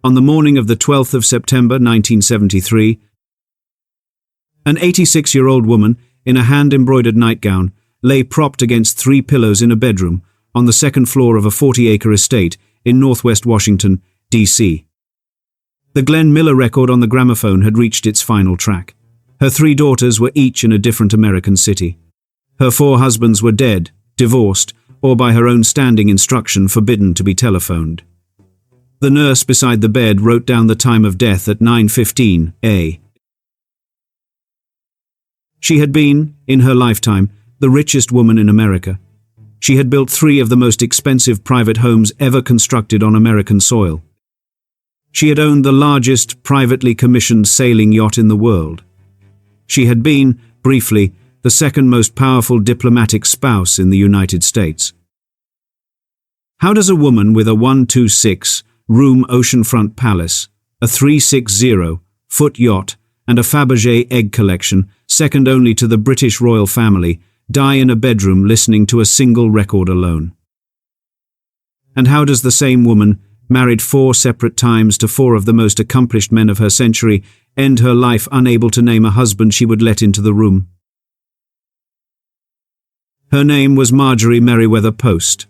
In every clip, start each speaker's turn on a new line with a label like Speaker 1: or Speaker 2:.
Speaker 1: On the morning of the 12th of September 1973, an 86-year-old woman in a hand-embroidered nightgown lay propped against 3 pillows in a bedroom on the second floor of a 40-acre estate in northwest Washington, D.C. The Glenn Miller record on the gramophone had reached its final track. Her 3 daughters were each in a different American city. Her 4 husbands were dead, divorced, or by her own standing instruction forbidden to be telephoned. The nurse beside the bed wrote down the time of death at 9:15 a.m. She had been, in her lifetime, the richest woman in America. She had built 3 of the most expensive private homes ever constructed on American soil. She had owned the largest privately commissioned sailing yacht in the world. She had been, briefly, the second most powerful diplomatic spouse in the United States. How does a woman with a 126-room oceanfront palace, a 360-foot yacht, and a Fabergé egg collection, second only to the British royal family, die in a bedroom listening to a single record alone? And how does the same woman, married 4 separate times to 4 of the most accomplished men of her century, end her life unable to name a husband she would let into the room? Her name was Marjorie Merriweather Post.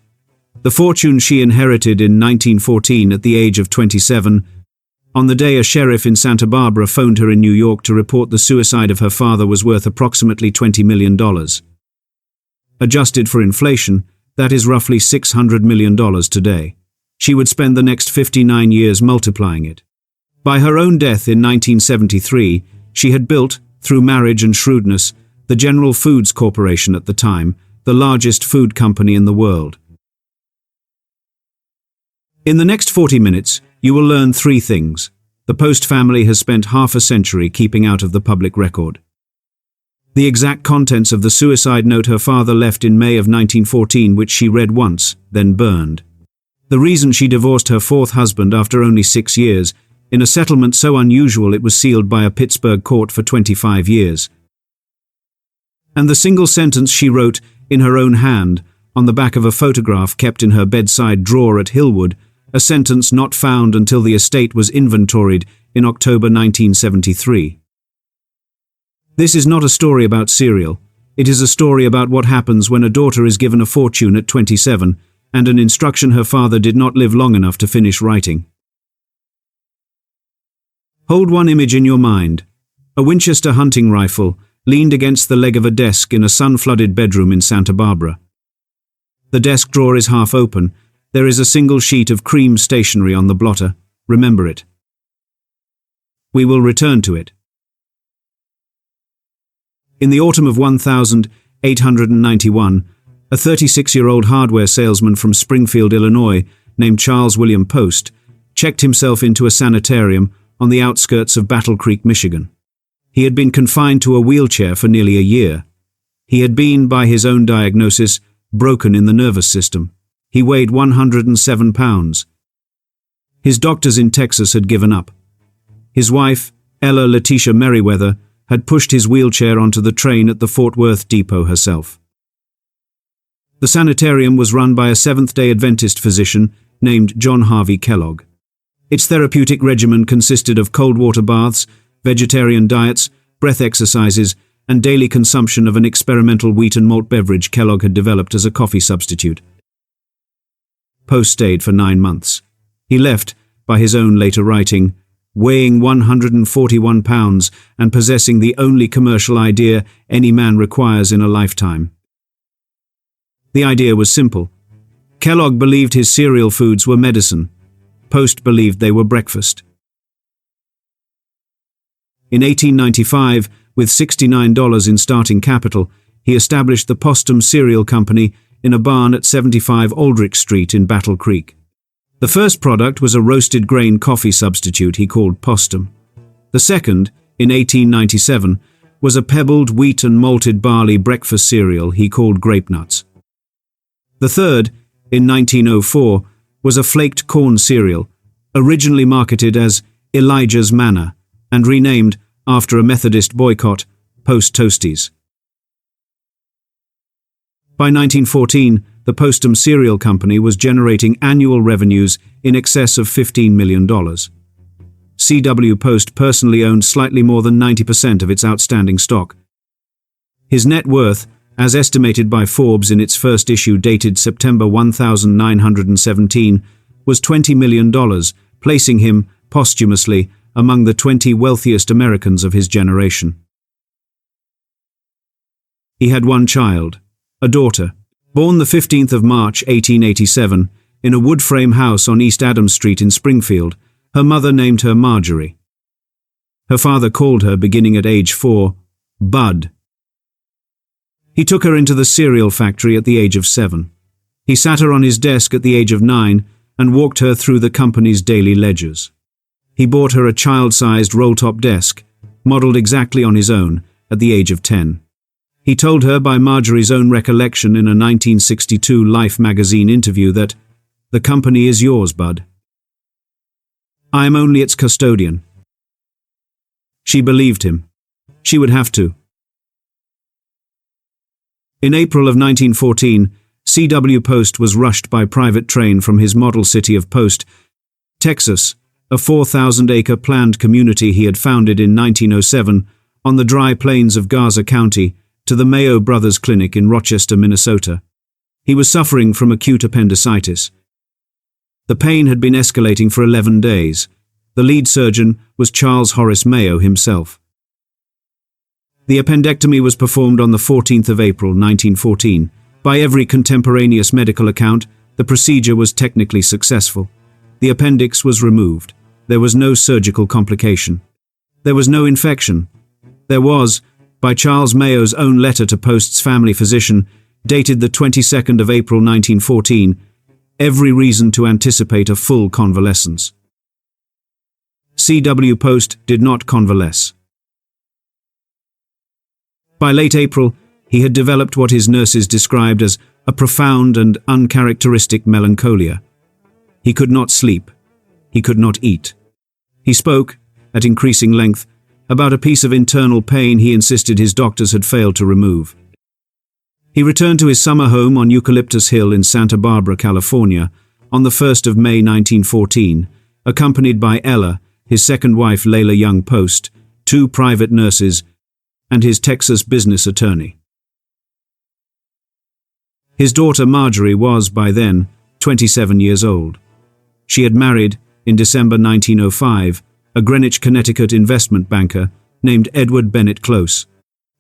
Speaker 1: The fortune she inherited in 1914 at the age of 27, on the day a sheriff in Santa Barbara phoned her in New York to report the suicide of her father was worth approximately $20 million. Adjusted for inflation, that is roughly $600 million today. She would spend the next 59 years multiplying it. By her own death in 1973, she had built, through marriage and shrewdness, the General Foods Corporation at the time, the largest food company in the world. In the next 40 minutes, you will learn 3 things. The Post family has spent half a century keeping out of the public record. The exact contents of the suicide note her father left in May of 1914, which she read once, then burned. The reason she divorced her 4th husband after only 6 years, in a settlement so unusual it was sealed by a Pittsburgh court for 25 years. And the single sentence she wrote, in her own hand, on the back of a photograph kept in her bedside drawer at Hillwood, a sentence not found until the estate was inventoried in October 1973. This is not a story about cereal. It is a story about what happens when a daughter is given a fortune at 27 and an instruction her father did not live long enough to finish writing. Hold one image in your mind. A Winchester hunting rifle leaned against the leg of a desk in a sun-flooded bedroom in Santa Barbara. The desk drawer is half open. There is a single sheet of cream stationery on the blotter. Remember it. We will return to it. In the autumn of 1891, a 36-year-old hardware salesman from Springfield, Illinois, named Charles William Post, checked himself into a sanitarium on the outskirts of Battle Creek, Michigan. He had been confined to a wheelchair for nearly a year. He had been, by his own diagnosis, broken in the nervous system. He weighed 107 pounds. His doctors in Texas had given up. His wife, Ella Letitia Merriweather, had pushed his wheelchair onto the train at the Fort Worth depot herself. The sanitarium was run by a Seventh-day Adventist physician named John Harvey Kellogg. Its therapeutic regimen consisted of cold water baths, vegetarian diets, breath exercises, and daily consumption of an experimental wheat and malt beverage Kellogg had developed as a coffee substitute. Post stayed for 9 months. He left, by his own later writing, weighing 141 pounds and possessing the only commercial idea any man requires in a lifetime. The idea was simple. Kellogg believed his cereal foods were medicine. Post believed they were breakfast. In 1895, with $69 in starting capital, he established the Postum Cereal Company in a barn at 75 Aldrich Street in Battle Creek. The first product was a roasted grain coffee substitute he called Postum. The second, in 1897, was a pebbled wheat and malted barley breakfast cereal he called Grape Nuts. The third, in 1904, was a flaked corn cereal, originally marketed as Elijah's Manna and renamed, after a Methodist boycott, Post Toasties. By 1914, the Postum Cereal Company was generating annual revenues in excess of $15 million. C.W. Post personally owned slightly more than 90% of its outstanding stock. His net worth, as estimated by Forbes in its first issue dated September 1917, was $20 million, placing him, posthumously, among the 20 wealthiest Americans of his generation. He had one child, a daughter, born the 15th of March 1887, in a wood-frame house on East Adams Street in Springfield. Her mother named her Marjorie. Her father called her, beginning at age 4, Bud. He took her into the cereal factory at the age of 7. He sat her on his desk at the age of 9 and walked her through the company's daily ledgers. He bought her a child-sized roll-top desk, modeled exactly on his own, at the age of 10. He told her, by Marjorie's own recollection in a 1962 Life magazine interview, that, "The company is yours, Bud. I am only its custodian." She believed him. She would have to. In April of 1914, C.W. Post was rushed by private train from his model city of Post, Texas, a 4,000-acre planned community he had founded in 1907 on the dry plains of Garza County, to the Mayo Brothers Clinic in Rochester, Minnesota. He was suffering from acute appendicitis. The pain had been escalating for 11 days. The lead surgeon was Charles Horace Mayo himself. The appendectomy was performed on the 14th of April, 1914. By every contemporaneous medical account, the procedure was technically successful. The appendix was removed. There was no surgical complication. There was no infection. There was, by Charles Mayo's own letter to Post's family physician, dated the 22nd of April 1914, every reason to anticipate a full convalescence. C.W. Post did not convalesce. By late April, he had developed what his nurses described as a profound and uncharacteristic melancholia. He could not sleep. He could not eat. He spoke, at increasing length, about a piece of internal pain he insisted his doctors had failed to remove. He returned to his summer home on Eucalyptus Hill in Santa Barbara, California, on the 1st of May 1914, accompanied by Ella, his second wife Layla Young Post, 2 private nurses, and his Texas business attorney. His daughter Marjorie was, by then, 27 years old. She had married, in December 1905, a Greenwich, Connecticut investment banker named Edward Bennett Close.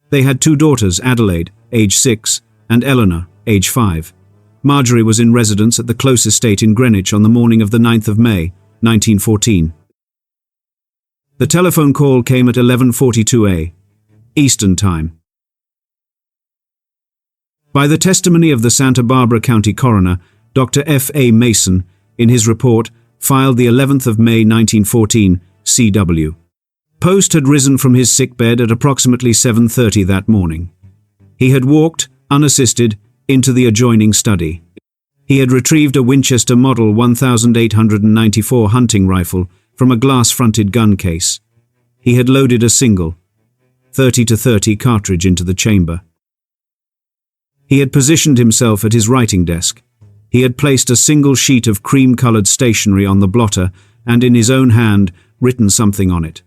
Speaker 1: They had 2 daughters, Adelaide, age 6, and Eleanor, age 5. Marjorie was in residence at the Close estate in Greenwich on the morning of the 9th of May, 1914. The telephone call came at 11:42 a.m. Eastern Time. By the testimony of the Santa Barbara County Coroner, Dr. F.A. Mason, in his report, filed the 11th of May 1914, C.W. Post had risen from his sickbed at approximately 7:30 that morning. He had walked, unassisted, into the adjoining study. He had retrieved a Winchester Model 1894 hunting rifle from a glass-fronted gun case. He had loaded a single, 30-30 cartridge into the chamber. He had positioned himself at his writing desk. He had placed a single sheet of cream-colored stationery on the blotter and, in his own hand, written something on it.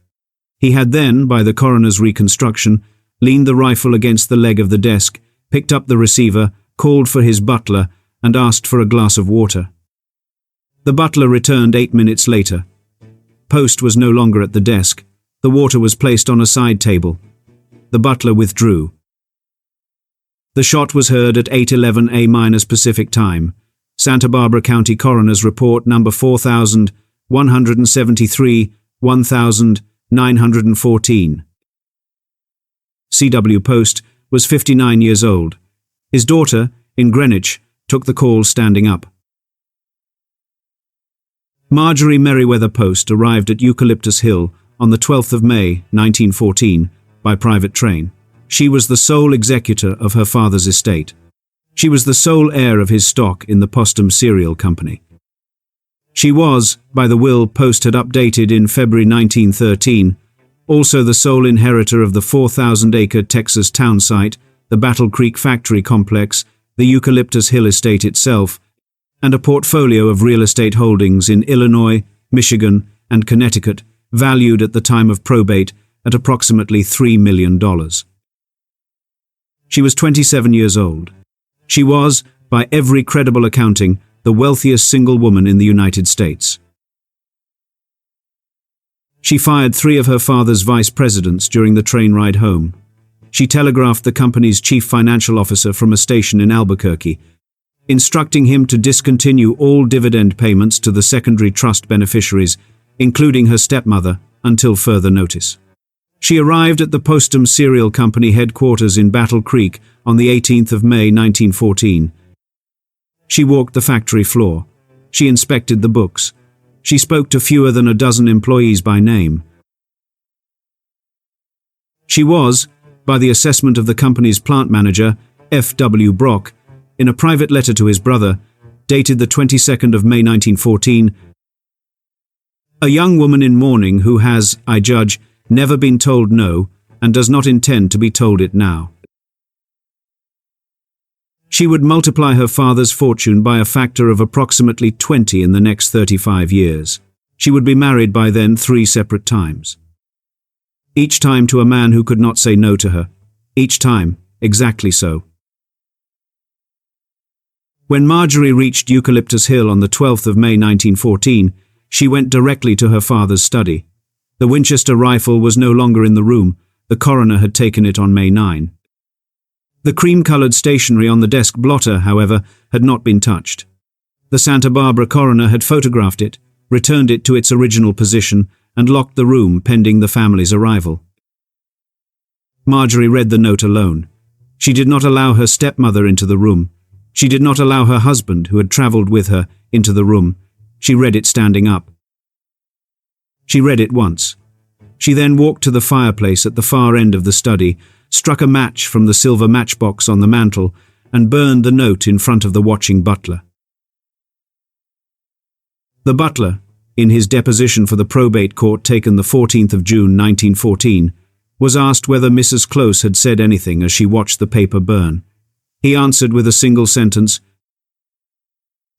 Speaker 1: He had then, by the coroner's reconstruction, leaned the rifle against the leg of the desk, picked up the receiver, called for his butler, and asked for a glass of water. The butler returned 8 minutes later. Post was no longer at the desk. The water was placed on a side table. The butler withdrew. The shot was heard at 8:11 a.m. Pacific Time. Santa Barbara County Coroner's Report number 4173, 1914. C.W. Post was 59 years old. His daughter, in Greenwich, took the call standing up. Marjorie Merriweather Post arrived at Eucalyptus Hill on the 12th of May, 1914, by private train. She was the sole executor of her father's estate. She was the sole heir of his stock in the Postum Cereal Company. She was, by the will Post had updated in February 1913, also the sole inheritor of the 4,000-acre Texas town site, the Battle Creek Factory Complex, the Eucalyptus Hill estate itself, and a portfolio of real estate holdings in Illinois, Michigan, and Connecticut, valued at the time of probate at approximately $3 million. She was 27 years old. She was, by every credible accounting, the wealthiest single woman in the United States. She fired 3 of her father's vice presidents during the train ride home. She telegraphed the company's chief financial officer from a station in Albuquerque, instructing him to discontinue all dividend payments to the secondary trust beneficiaries, including her stepmother, until further notice. She arrived at the Postum Cereal Company headquarters in Battle Creek on the 18th of May 1914. She walked the factory floor. She inspected the books. She spoke to fewer than a dozen employees by name. She was, by the assessment of the company's plant manager, F.W. Brock, in a private letter to his brother, dated the 22nd of May 1914, a young woman in mourning who has, I judge, never been told no, and does not intend to be told it now. She would multiply her father's fortune by a factor of approximately 20 in the next 35 years. She would be married by then 3 separate times. Each time to a man who could not say no to her. Each time, exactly so. When Marjorie reached Eucalyptus Hill on the 12th of May 1914, she went directly to her father's study. The Winchester rifle was no longer in the room. The coroner had taken it on May 9. The cream-colored stationery on the desk blotter, however, had not been touched. The Santa Barbara coroner had photographed it, returned it to its original position, and locked the room pending the family's arrival. Marjorie read the note alone. She did not allow her stepmother into the room. She did not allow her husband, who had traveled with her, into the room. She read it standing up. She read it once. She then walked to the fireplace at the far end of the study, struck a match from the silver matchbox on the mantel, and burned the note in front of the watching butler. The butler, in his deposition for the probate court taken the 14th of June 1914, was asked whether Mrs. Close had said anything as she watched the paper burn. He answered with a single sentence.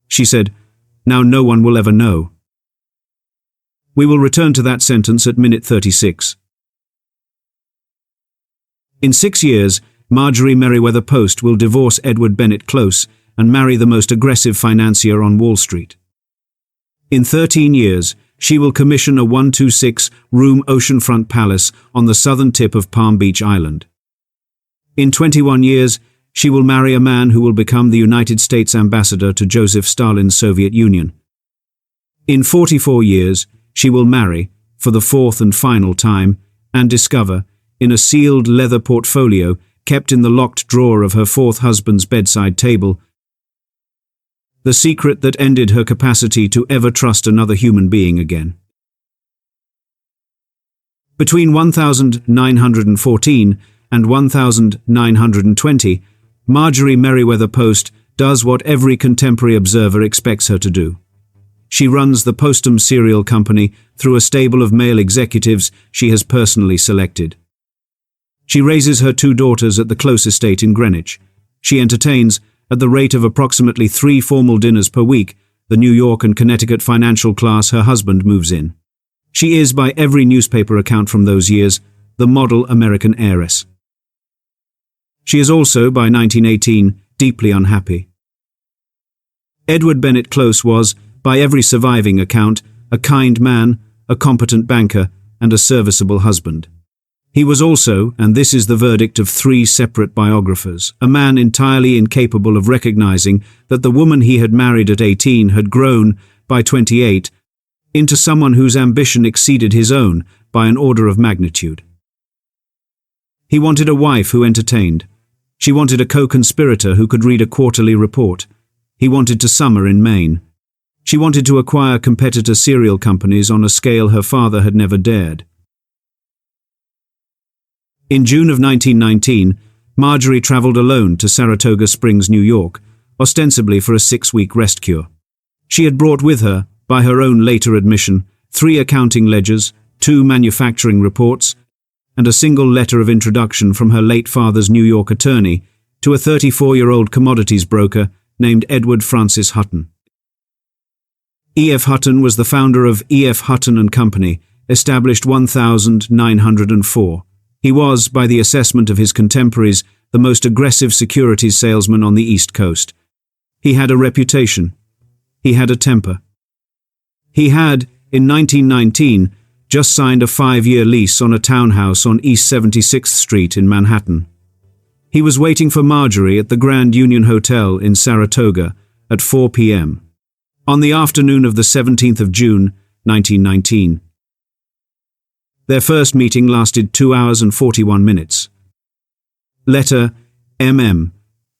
Speaker 1: She said, "Now no one will ever know." We will return to that sentence at minute 36. In 6 years, Marjorie Merriweather Post will divorce Edward Bennett Close and marry the most aggressive financier on Wall Street. In 13 years, she will commission a 126-room oceanfront palace on the southern tip of Palm Beach Island. In 21 years, she will marry a man who will become the United States ambassador to Joseph Stalin's Soviet Union. In 44 years, she will marry, for the 4th and final time, and discover, in a sealed leather portfolio kept in the locked drawer of her 4th husband's bedside table, the secret that ended her capacity to ever trust another human being again. Between 1914 and 1920, Marjorie Merriweather Post does what every contemporary observer expects her to do. She runs the Postum Cereal Company through a stable of male executives she has personally selected. She raises her 2 daughters at the Close estate in Greenwich. She entertains, at the rate of approximately 3 formal dinners per week, the New York and Connecticut financial class her husband moves in. She is, by every newspaper account from those years, the model American heiress. She is also, by 1918, deeply unhappy. Edward Bennett Close was, by every surviving account, a kind man, a competent banker, and a serviceable husband. He was also, and this is the verdict of 3 separate biographers, a man entirely incapable of recognizing that the woman he had married at 18 had grown, by 28, into someone whose ambition exceeded his own by an order of magnitude. He wanted a wife who entertained. She wanted a co-conspirator who could read a quarterly report. He wanted to summer in Maine. She wanted to acquire competitor cereal companies on a scale her father had never dared. In June of 1919, Marjorie traveled alone to Saratoga Springs, New York, ostensibly for a 6-week rest cure. She had brought with her, by her own later admission, 3 accounting ledgers, 2 manufacturing reports, and a single letter of introduction from her late father's New York attorney to a 34-year-old commodities broker named Edward Francis Hutton. E.F. Hutton was the founder of E.F. Hutton and Company, established 1,904. He was, by the assessment of his contemporaries, the most aggressive securities salesman on the East Coast. He had a reputation. He had a temper. He had, in 1919, just signed a 5-year lease on a townhouse on East 76th Street in Manhattan. He was waiting for Marjorie at the Grand Union Hotel in Saratoga at 4 p.m. on the afternoon of the 17th of June, 1919. Their first meeting lasted 2 hours and 41 minutes. Letter, M.M.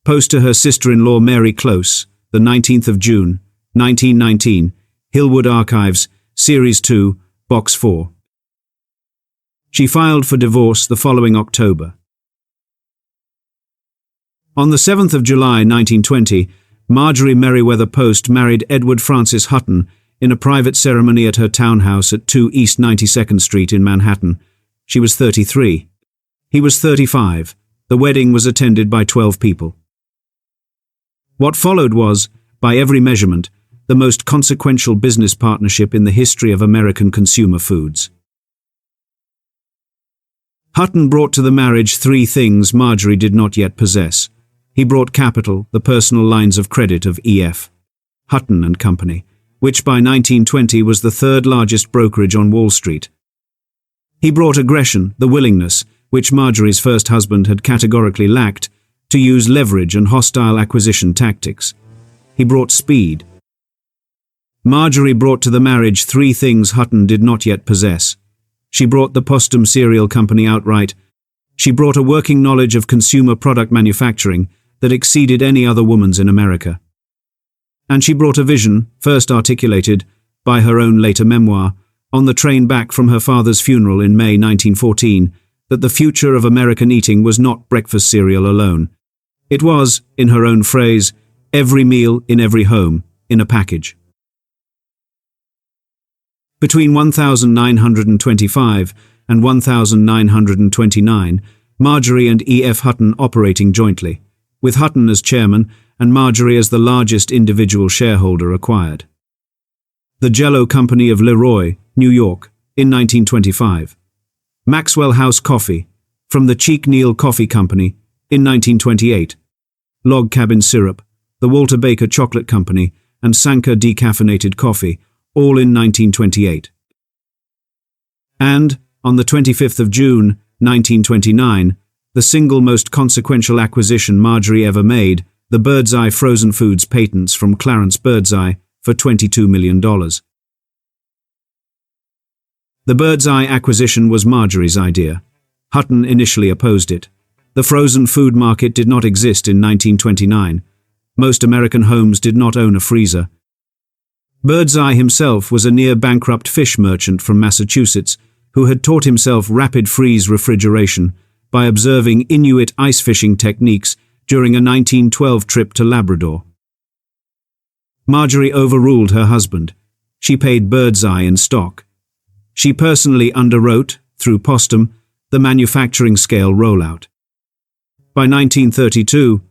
Speaker 1: Post to her sister-in-law Mary Close, the 19th of June, 1919, Hillwood Archives, Series 2, Box 4. She filed for divorce the following October. On the 7th of July 1920, Marjorie Merriweather Post married Edward Francis Hutton in a private ceremony at her townhouse at 2 East 92nd Street in Manhattan. She was 33. He was 35. The wedding was attended by 12 people. What followed was, by every measurement, the most consequential business partnership in the history of American consumer foods. Hutton brought to the marriage 3 things Marjorie did not yet possess. He brought capital, the personal lines of credit of E.F. Hutton and Company, which by 1920 was the 3rd largest brokerage on Wall Street. He brought aggression, the willingness, which Marjorie's first husband had categorically lacked, to use leverage and hostile acquisition tactics. He brought speed. Marjorie brought to the marriage 3 things Hutton did not yet possess. She brought the Postum cereal company outright. She brought a working knowledge of consumer product manufacturing that exceeded any other woman's in America. And she brought a vision, first articulated, by her own later memoir, on the train back from her father's funeral in May 1914, that the future of American eating was not breakfast cereal alone. It was, in her own phrase, every meal in every home, in a package. Between 1925 and 1929, Marjorie and E.F. Hutton operating jointly, with Hutton as chairman and Marjorie as the largest individual shareholder acquired. The Jell-O Company of Leroy, New York, in 1925. Maxwell House Coffee, from the Cheek Neal Coffee Company, in 1928. Log Cabin Syrup, the Walter Baker Chocolate Company, and Sanka Decaffeinated Coffee, all in 1928. And, on the 25th of June, 1929, the single most consequential acquisition Marjorie ever made, the Birdseye Frozen Foods patents from Clarence Birdseye for $22 million. The Birdseye acquisition was Marjorie's idea. Hutton initially opposed it. The frozen food market did not exist in 1929. Most American homes did not own a freezer. Birdseye himself was a near-bankrupt fish merchant from Massachusetts who had taught himself rapid freeze refrigeration by observing Inuit ice fishing techniques during a 1912 trip to Labrador. Marjorie overruled her husband. She paid Birdseye in stock. She personally underwrote, through Postum, the manufacturing scale rollout. By 1932,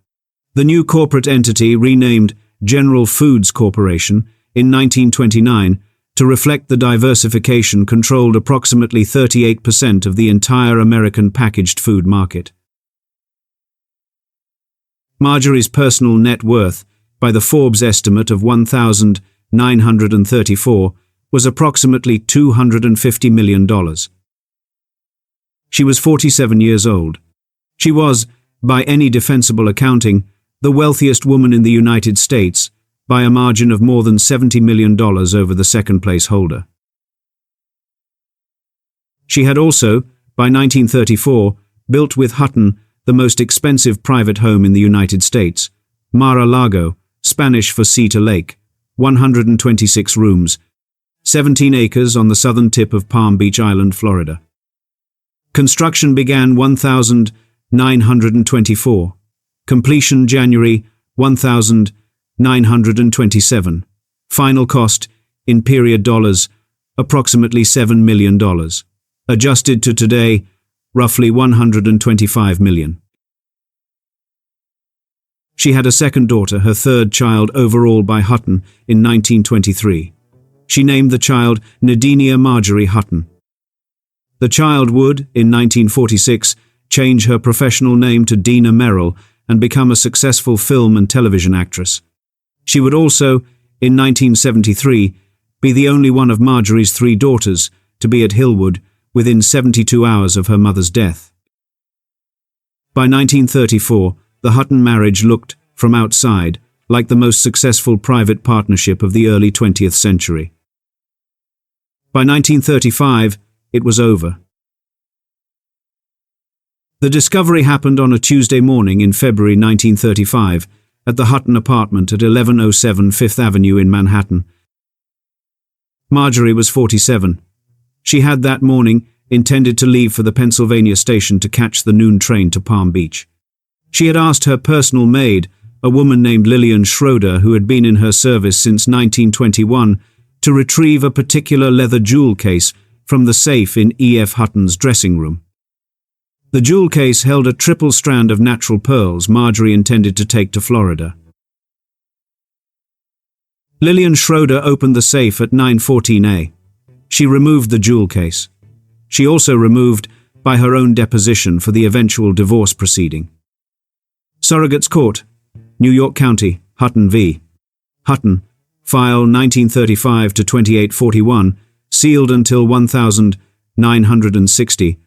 Speaker 1: the new corporate entity renamed General Foods Corporation in 1929 to reflect the diversification controlled approximately 38% of the entire American packaged food market. Marjorie's personal net worth, by the Forbes estimate of $1,934, was approximately $250 million. She was 47 years old. She was, by any defensible accounting, the wealthiest woman in the United States, by a margin of more than $70 million over the second-place holder. She had also, by 1934, built with Hutton the most expensive private home in the United States, Mar-a-Lago, Spanish for sea to lake, 126 rooms, 17 acres on the southern tip of Palm Beach Island, Florida. Construction began 1924. Completion January 1927. Final cost, in period dollars, approximately $7 million. Adjusted to today, roughly $125 million. She had a second daughter, her third child overall by Hutton, in 1923. She named the child Nadinia Marjorie Hutton. The child would, in 1946, change her professional name to Dina Merrill and become a successful film and television actress. She would also, in 1973, be the only one of Marjorie's 3 daughters to be at Hillwood within 72 hours of her mother's death. By 1934, the Hutton marriage looked, from outside, like the most successful private partnership of the early 20th century. By 1935, it was over. The discovery happened on a Tuesday morning in February 1935 at the Hutton apartment at 1107 Fifth Avenue in Manhattan. Marjorie was 47. She had that morning intended to leave for the Pennsylvania station to catch the noon train to Palm Beach. She had asked her personal maid, a woman named Lillian Schroeder who had been in her service since 1921, to retrieve a particular leather jewel case from the safe in E.F. Hutton's dressing room. The jewel case held a triple strand of natural pearls Marjorie intended to take to Florida. Lillian Schroeder opened the safe at 9:14 a.m. She removed the jewel case. She also removed, by her own deposition for the eventual divorce proceeding. Surrogates Court, New York County, Hutton v. Hutton, File 1935 to 2841, sealed until 1960.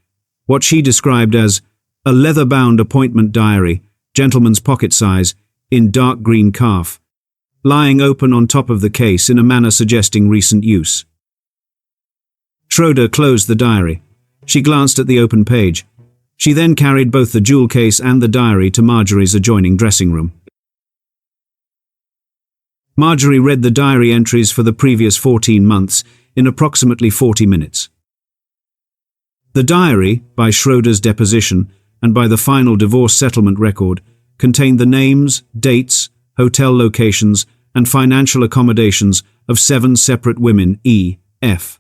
Speaker 1: What she described as a leather-bound appointment diary, gentleman's pocket size, in dark green calf, lying open on top of the case in a manner suggesting recent use. Schroeder closed the diary. She glanced at the open page. She then carried both the jewel case and the diary to Marjorie's adjoining dressing room. Marjorie read the diary entries for the previous 14 months in approximately 40 minutes. The diary, by Schroeder's deposition and by the final divorce settlement record, contained the names, dates, hotel locations, and financial accommodations of 7 separate women E.F.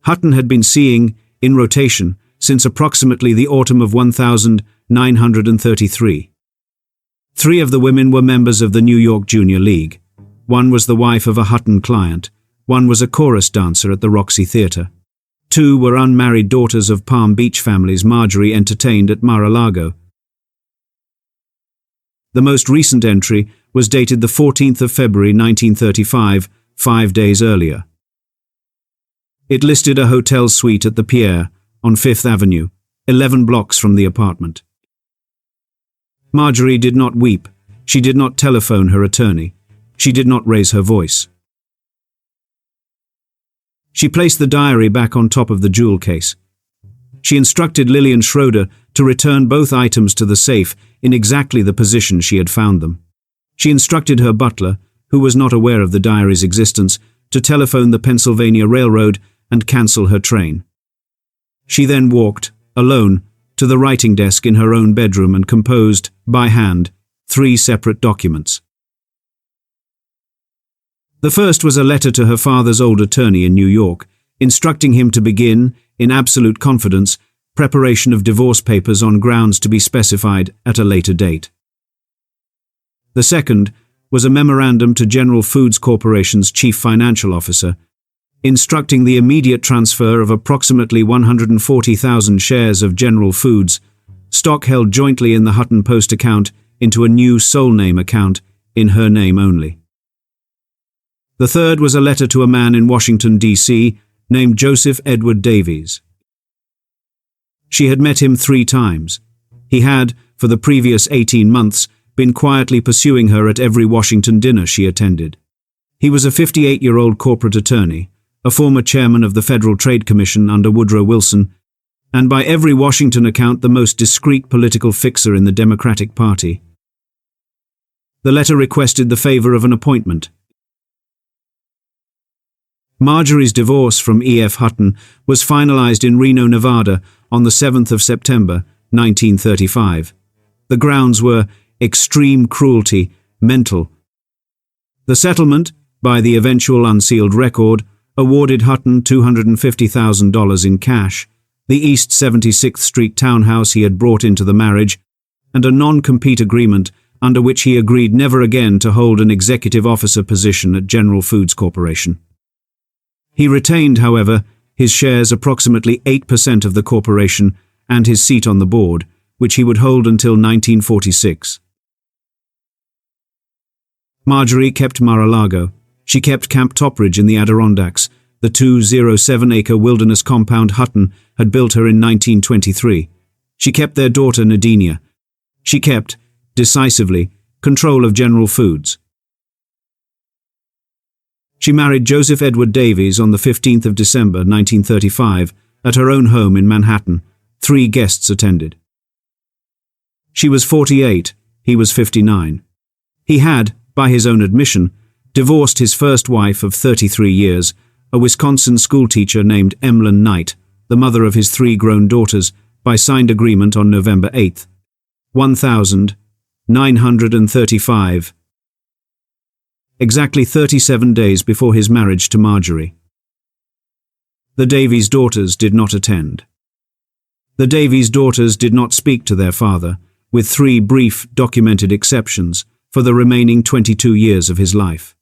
Speaker 1: Hutton had been seeing, in rotation, since approximately the autumn of 1933. 3 of the women were members of the New York Junior League. 1 was the wife of a Hutton client. 1 was a chorus dancer at the Roxy Theatre. 2 were unmarried daughters of Palm Beach families Marjorie entertained at Mar-a-Lago. The most recent entry was dated the 14th of February 1935, 5 days earlier. It listed a hotel suite at the Pierre, on Fifth Avenue, 11 blocks from the apartment. Marjorie did not weep. She did not telephone her attorney. She did not raise her voice. She placed the diary back on top of the jewel case. She instructed Lillian Schroeder to return both items to the safe in exactly the position she had found them. She instructed her butler, who was not aware of the diary's existence, to telephone the Pennsylvania Railroad and cancel her train. She then walked, alone, to the writing desk in her own bedroom and composed, by hand, 3 separate documents. The first was a letter to her father's old attorney in New York, instructing him to begin, in absolute confidence, preparation of divorce papers on grounds to be specified at a later date. The second was a memorandum to General Foods Corporation's chief financial officer, instructing the immediate transfer of approximately 140,000 shares of General Foods, stock held jointly in the Hutton Post account, into a new sole name account in her name only. The third was a letter to a man in Washington, D.C., named Joseph Edward Davies. She had met him 3 times. He had, for the previous 18 months, been quietly pursuing her at every Washington dinner she attended. He was a 58-year-old corporate attorney, a former chairman of the Federal Trade Commission under Woodrow Wilson, and by every Washington account the most discreet political fixer in the Democratic Party. The letter requested the favor of an appointment. Marjorie's divorce from E.F. Hutton was finalized in Reno, Nevada, on the 7th of September, 1935. The grounds were extreme cruelty, mental. The settlement, by the eventual unsealed record, awarded Hutton $250,000 in cash, the East 76th Street townhouse he had brought into the marriage, and a non-compete agreement under which he agreed never again to hold an executive officer position at General Foods Corporation. He retained, however, his shares approximately 8% of the corporation, and his seat on the board, which he would hold until 1946. Marjorie kept Mar-a-Lago. She kept Camp Topridge in the Adirondacks, the 207-acre wilderness compound Hutton had built her in 1923. She kept their daughter Nadinia. She kept, decisively, control of General Foods. She married Joseph Edward Davies on the 15th of December 1935 at her own home in Manhattan. 3 guests attended. She was 48, he was 59. He had, by his own admission, divorced his first wife of 33 years, a Wisconsin schoolteacher named Emlyn Knight, the mother of his 3 grown daughters, by signed agreement on November 8, 1935, exactly 37 days before his marriage to Marjorie. The Davies daughters did not attend. The Davies daughters did not speak to their father, with 3 brief, documented exceptions, for the remaining 22 years of his life.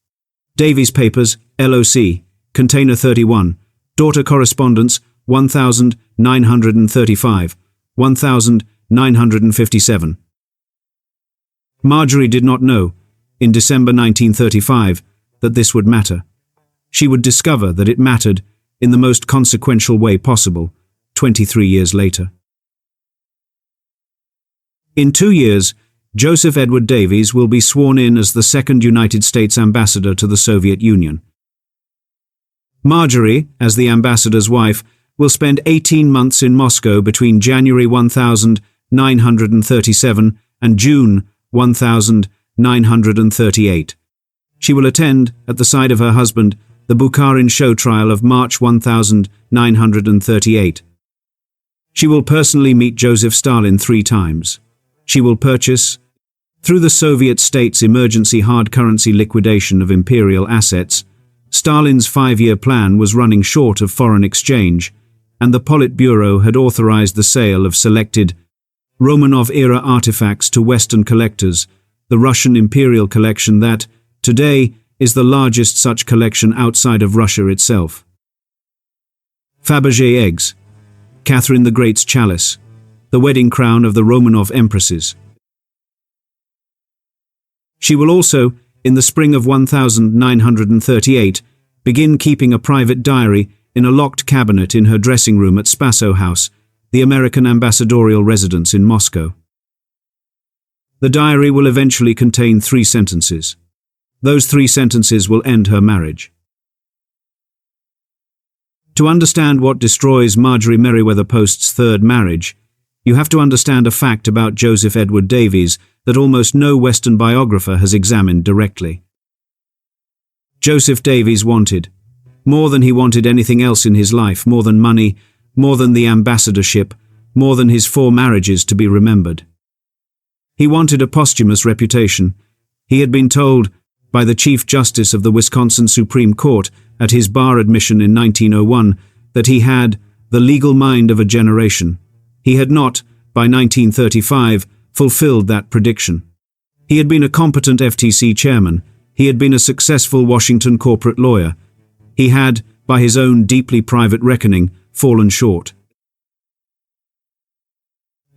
Speaker 1: Davies Papers, LOC, Container 31, Daughter Correspondence 1935, 1957. Marjorie did not know, in December 1935, that this would matter. She would discover that it mattered in the most consequential way possible, 23 years later. In 2 years, Joseph Edward Davies will be sworn in as the second United States ambassador to the Soviet Union. Marjorie, as the ambassador's wife, will spend 18 months in Moscow between January 1937 and June 1938. She will attend, at the side of her husband, the Bukharin show trial of March 1938. She will personally meet Joseph Stalin 3 times. She will purchase, through the Soviet state's emergency hard currency liquidation of imperial assets, Stalin's 5-year plan was running short of foreign exchange, and the Politburo had authorized the sale of selected Romanov-era artifacts to Western collectors, the Russian imperial collection that, today, is the largest such collection outside of Russia itself. Fabergé eggs, Catherine the Great's chalice, the wedding crown of the Romanov empresses. She will also, in the spring of 1938, begin keeping a private diary in a locked cabinet in her dressing room at Spaso House, the American ambassadorial residence in Moscow. The diary will eventually contain 3 sentences. Those 3 sentences will end her marriage. To understand what destroys Marjorie Merriweather Post's 3rd marriage, you have to understand a fact about Joseph Edward Davies that almost no Western biographer has examined directly. Joseph Davies wanted, more than he wanted anything else in his life, more than money, more than the ambassadorship, more than his 4 marriages to be remembered. He wanted a posthumous reputation. He had been told by the Chief Justice of the Wisconsin Supreme Court at his bar admission in 1901 that he had the legal mind of a generation. He had not, by 1935, fulfilled that prediction. He had been a competent FTC chairman. He had been a successful Washington corporate lawyer. He had, by his own deeply private reckoning, fallen short.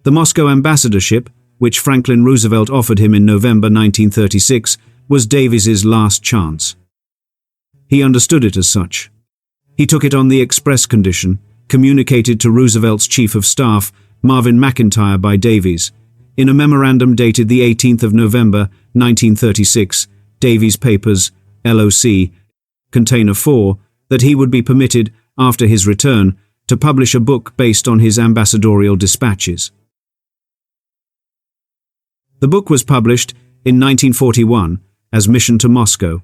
Speaker 1: The Moscow ambassadorship, which Franklin Roosevelt offered him in November 1936, was Davies's last chance. He understood it as such. He took it on the express condition, communicated to Roosevelt's Chief of Staff, Marvin McIntyre, by Davies, in a memorandum dated the 18th of November, 1936, Davies Papers, LOC, Container 4, that he would be permitted, after his return, to publish a book based on his ambassadorial dispatches. The book was published in 1941 as Mission to Moscow.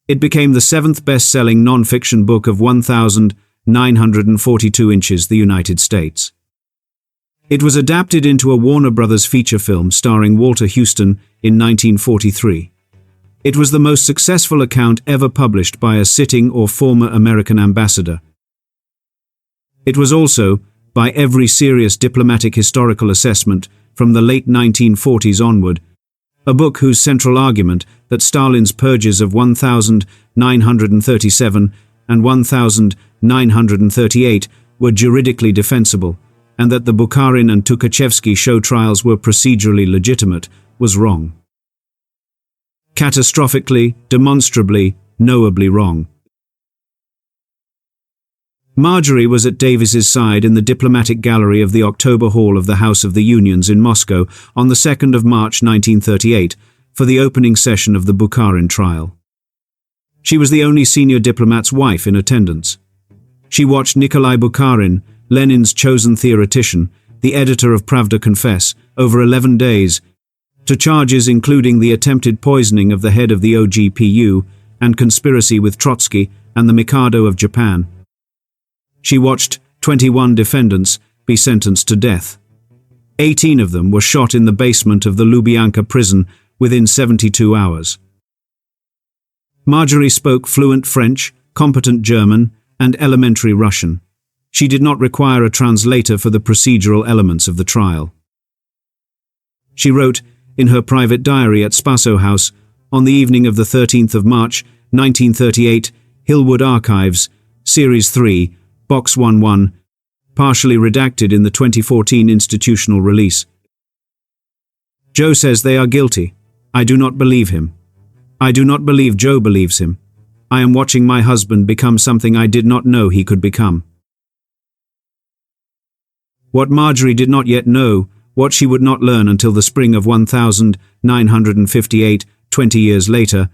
Speaker 1: It became the 7th best-selling non-fiction book of 1,942 inches, the United States. It was adapted into a Warner Brothers feature film starring Walter Houston in 1943. It was the most successful account ever published by a sitting or former American ambassador. It was also, by every serious diplomatic historical assessment from the late 1940s onward, a book whose central argument, that Stalin's purges of 1937 and 1938 were juridically defensible, and that the Bukharin and Tukhachevsky show trials were procedurally legitimate, was wrong. Catastrophically, demonstrably, knowably wrong. Marjorie was at Davies's side in the diplomatic gallery of the October Hall of the House of the Unions in Moscow on the 2nd of March 1938 for the opening session of the Bukharin trial. She was the only senior diplomat's wife in attendance. She watched Nikolai Bukharin, Lenin's chosen theoretician, the editor of Pravda confess, over 11 days, to charges including the attempted poisoning of the head of the OGPU and conspiracy with Trotsky and the Mikado of Japan. She watched 21 defendants be sentenced to death. 18 of them were shot in the basement of the Lubyanka prison within 72 hours. Marjorie spoke fluent French, competent German, and elementary Russian. She did not require a translator for the procedural elements of the trial. She wrote in her private diary at Spaso House on the evening of the 13th of March, 1938, Hillwood Archives, Series 3, Box 11, partially redacted in the 2014 institutional release. Joe says they are guilty. I do not believe him. I do not believe Joe believes him. I am watching my husband become something I did not know he could become. What Marjorie did not yet know, what she would not learn until the spring of 1958, 20 years later,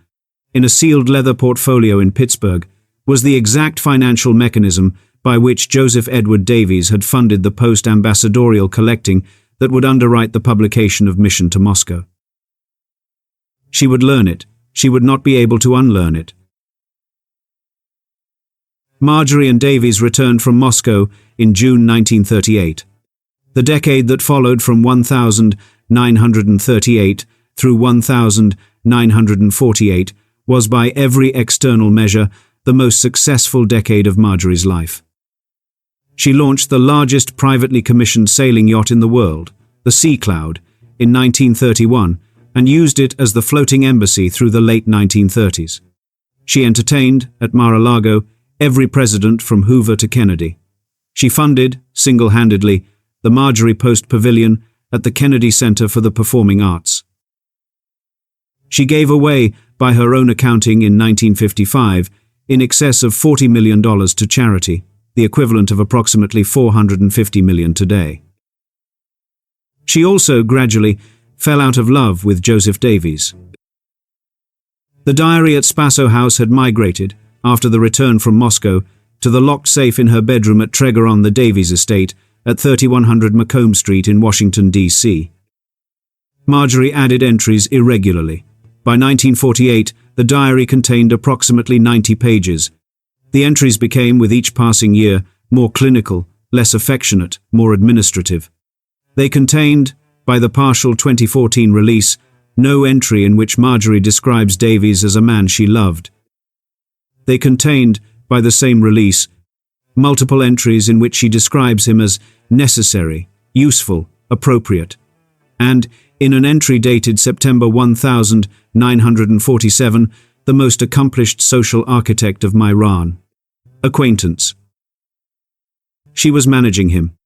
Speaker 1: in a sealed leather portfolio in Pittsburgh, was the exact financial mechanism by which Joseph Edward Davies had funded the post-ambassadorial collecting that would underwrite the publication of Mission to Moscow. She would learn it. She would not be able to unlearn it. Marjorie and Davies returned from Moscow in June 1938. The decade that followed from 1938 through 1948 was by every external measure the most successful decade of Marjorie's life. She launched the largest privately commissioned sailing yacht in the world, the Sea Cloud, in 1931 and used it as the floating embassy through the late 1930s. She entertained, at Mar-a-Lago, every president from Hoover to Kennedy. She funded, single-handedly, the Marjorie Post Pavilion at the Kennedy Center for the Performing Arts. She gave away, by her own accounting in 1955, in excess of $40 million to charity, the equivalent of approximately $450 million today. She also, gradually, fell out of love with Joseph Davies. The diary at Spaso House had migrated, after the return from Moscow, to the locked safe in her bedroom at Tregoron, the Davies estate, at 3100 Macomb Street in Washington, D.C. Marjorie added entries irregularly. By 1948, the diary contained approximately 90 pages. The entries became, with each passing year, more clinical, less affectionate, more administrative. They contained, by the partial 2014 release, no entry in which Marjorie describes Davies as a man she loved. They contained, by the same release, multiple entries in which she describes him as necessary, useful, appropriate, and, in an entry dated September 1947, the most accomplished social architect of Myran. Acquaintance. She was managing him.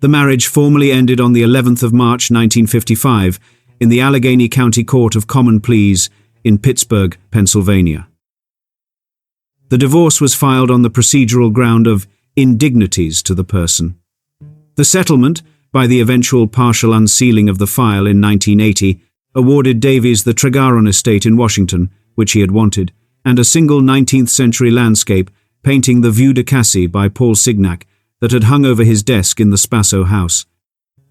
Speaker 1: The marriage formally ended on the 11th of March 1955 in the Allegheny County Court of Common Pleas in Pittsburgh, Pennsylvania. The divorce was filed on the procedural ground of indignities to the person. The settlement, by the eventual partial unsealing of the file in 1980, awarded Davies the Tregoron estate in Washington, which he had wanted, and a single 19th-century landscape painting the Vue de Cassis by Paul Signac that had hung over his desk in the Spaso house.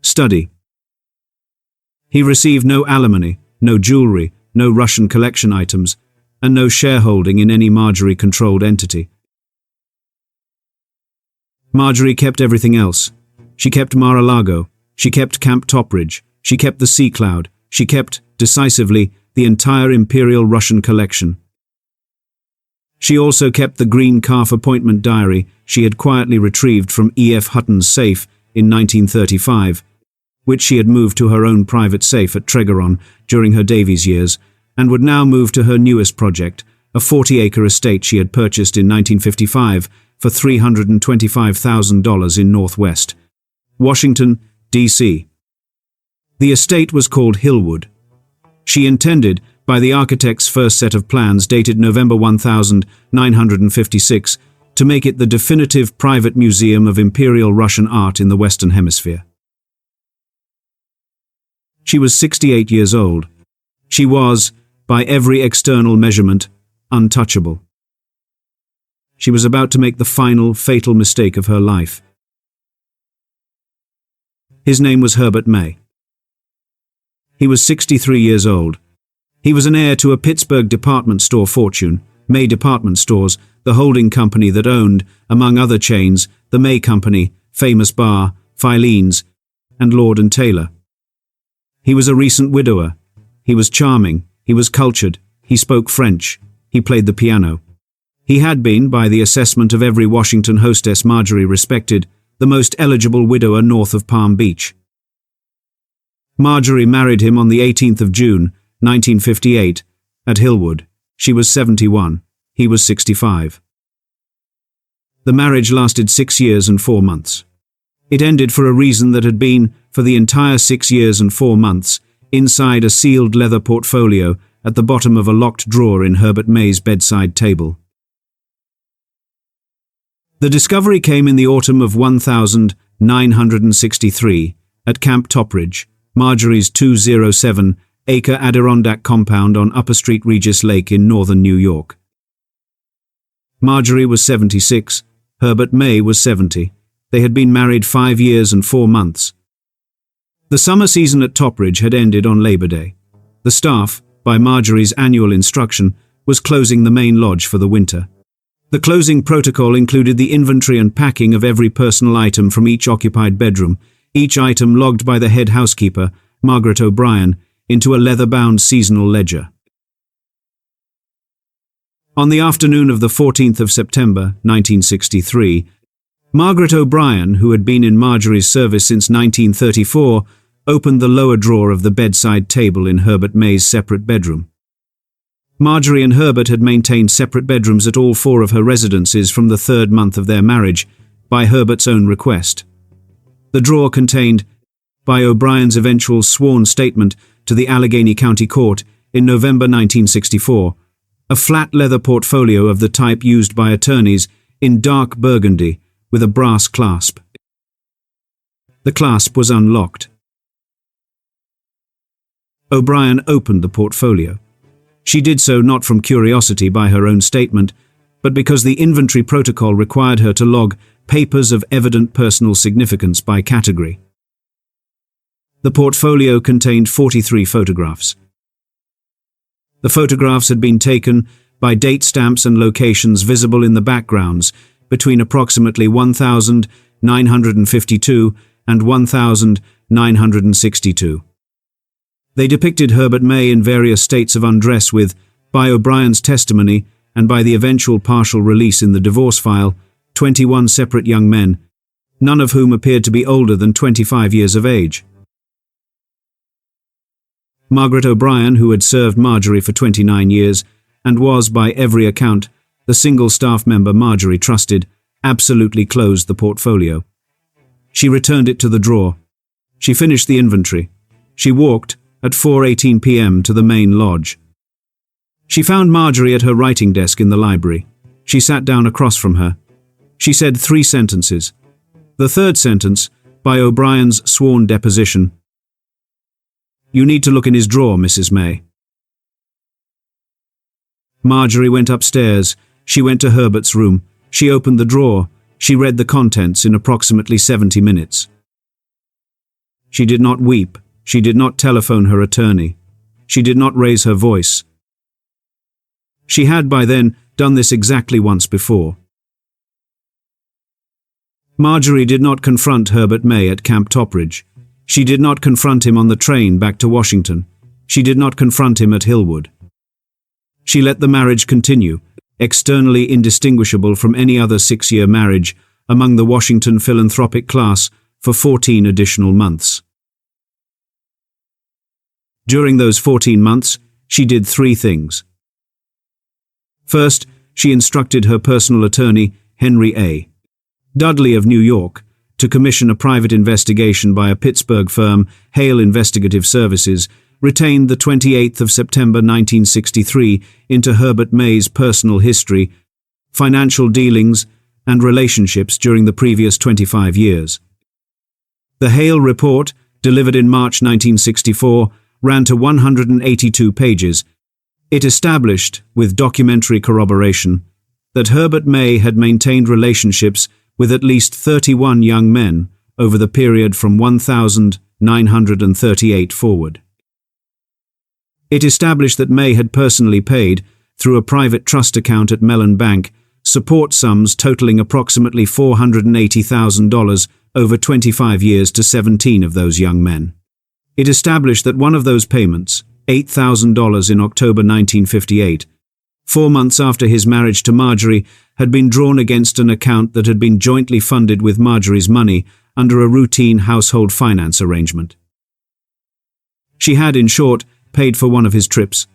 Speaker 1: Study. He received no alimony, no jewelry, no Russian collection items, and no shareholding in any Marjorie-controlled entity. Marjorie kept everything else. She kept Mar-a-Lago. She kept Camp Topridge. She kept the Sea Cloud. She kept, decisively, the entire Imperial Russian collection. She also kept the green calf appointment diary she had quietly retrieved from E.F. Hutton's safe in 1935, which she had moved to her own private safe at Tregoron during her Davies years, and would now move to her newest project, a 40-acre estate she had purchased in 1955 for $325,000 in Northwest Washington, D.C. The estate was called Hillwood. She intended, by the architect's first set of plans dated November 1956, to make it the definitive private museum of Imperial Russian art in the Western Hemisphere. She was 68 years old. She was, by every external measurement, untouchable. She was about to make the final, fatal mistake of her life. His name was Herbert May. He was 63 years old. He was an heir to a Pittsburgh department store fortune, May Department Stores, the holding company that owned, among other chains, the May Company, Famous Bar, Filene's, and Lord & Taylor. He was a recent widower. He was charming. He was cultured. He spoke French. He played the piano. He had been, by the assessment of every Washington hostess Marjorie respected, the most eligible widower north of Palm Beach. Marjorie married him on the 18th of June, 1958, at Hillwood. She was 71. He was 65. The marriage lasted 6 years and 4 months. It ended for a reason that had been, for the entire 6 years and 4 months, inside a sealed leather portfolio at the bottom of a locked drawer in Herbert May's bedside table. The discovery came in the autumn of 1963 at Camp Topridge, Marjorie's 207-acre Adirondack compound on Upper Street Regis Lake in northern New York. Marjorie was 76, Herbert May was 70. They had been married 5 years and 4 months. The summer season at Topridge had ended on Labor Day. The staff, by Marjorie's annual instruction, was closing the main lodge for the winter. The closing protocol included the inventory and packing of every personal item from each occupied bedroom, each item logged by the head housekeeper, Margaret O'Brien, into a leather-bound seasonal ledger. On the afternoon of the 14th of September, 1963, Margaret O'Brien, who had been in Marjorie's service since 1934, opened the lower drawer of the bedside table in Herbert May's separate bedroom. Marjorie and Herbert had maintained separate bedrooms at all 4 of her residences from the 3rd month of their marriage, by Herbert's own request. The drawer contained, by O'Brien's eventual sworn statement to the Allegheny County Court in November 1964, a flat leather portfolio of the type used by attorneys in dark burgundy with a brass clasp. The clasp was unlocked. O'Brien opened the portfolio. She did so not from curiosity by her own statement, but because the inventory protocol required her to log papers of evident personal significance by category. The portfolio contained 43 photographs. The photographs had been taken by date stamps and locations visible in the backgrounds between approximately 1952 and 1962. They depicted Herbert May in various states of undress with, by O'Brien's testimony and by the eventual partial release in the divorce file, 21 separate young men, none of whom appeared to be older than 25 years of age. Margaret O'Brien, who had served Marjorie for 29 years and was, by every account, the single staff member Marjorie trusted, absolutely closed the portfolio. She returned it to the drawer. She finished the inventory. She walked, at 4:18 p.m. to the main lodge. She found Marjorie at her writing desk in the library. She sat down across from her. She said 3 sentences. The third sentence, by O'Brien's sworn deposition: "You need to look in his drawer, Mrs. May." Marjorie went upstairs. She went to Herbert's room. She opened the drawer. She read the contents in approximately 70 minutes. She did not weep. She did not telephone her attorney. She did not raise her voice. She had by then done this exactly once before. Marjorie did not confront Herbert May at Camp Topridge. She did not confront him on the train back to Washington. She did not confront him at Hillwood. She let the marriage continue, externally indistinguishable from any other 6-year marriage among the Washington philanthropic class, for 14 additional months. During those 14 months, she did 3 things. First, she instructed her personal attorney, Henry A. Dudley of New York, to commission a private investigation by a Pittsburgh firm, Hale Investigative Services, retained the 28th of September 1963 into Herbert May's personal history, financial dealings, and relationships during the previous 25 years. The Hale report, delivered in March 1964, ran to 182 pages. It established, with documentary corroboration, that Herbert May had maintained relationships with at least 31 young men over the period from 1938 forward. It established that May had personally paid, through a private trust account at Mellon Bank, support sums totaling approximately $480,000 over 25 years to 17 of those young men. It established that one of those payments, $8,000 in October 1958, 4 months after his marriage to Marjorie, had been drawn against an account that had been jointly funded with Marjorie's money under a routine household finance arrangement. She had, in short, paid for one of his trips.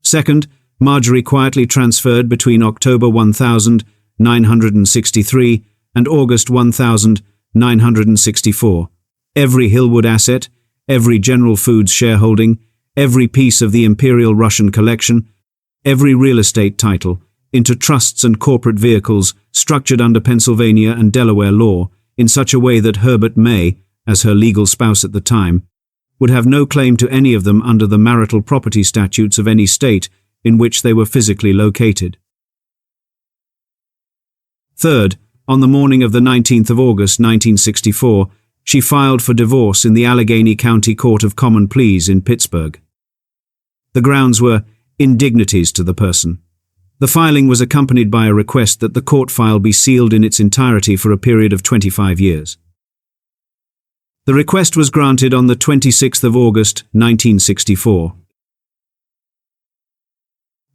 Speaker 1: Second, Marjorie quietly transferred between October 1963 and August 1964 every Hillwood asset, every General Foods shareholding, every piece of the Imperial Russian collection, every real estate title, into trusts and corporate vehicles structured under Pennsylvania and Delaware law in such a way that Herbert May, as her legal spouse at the time, would have no claim to any of them under the marital property statutes of any state in which they were physically located. Third, on the morning of the 19th of August 1964, she filed for divorce in the Allegheny County Court of Common Pleas in Pittsburgh. The grounds were indignities to the person. The filing was accompanied by a request that the court file be sealed in its entirety for a period of 25 years. The request was granted on the 26th of August 1964.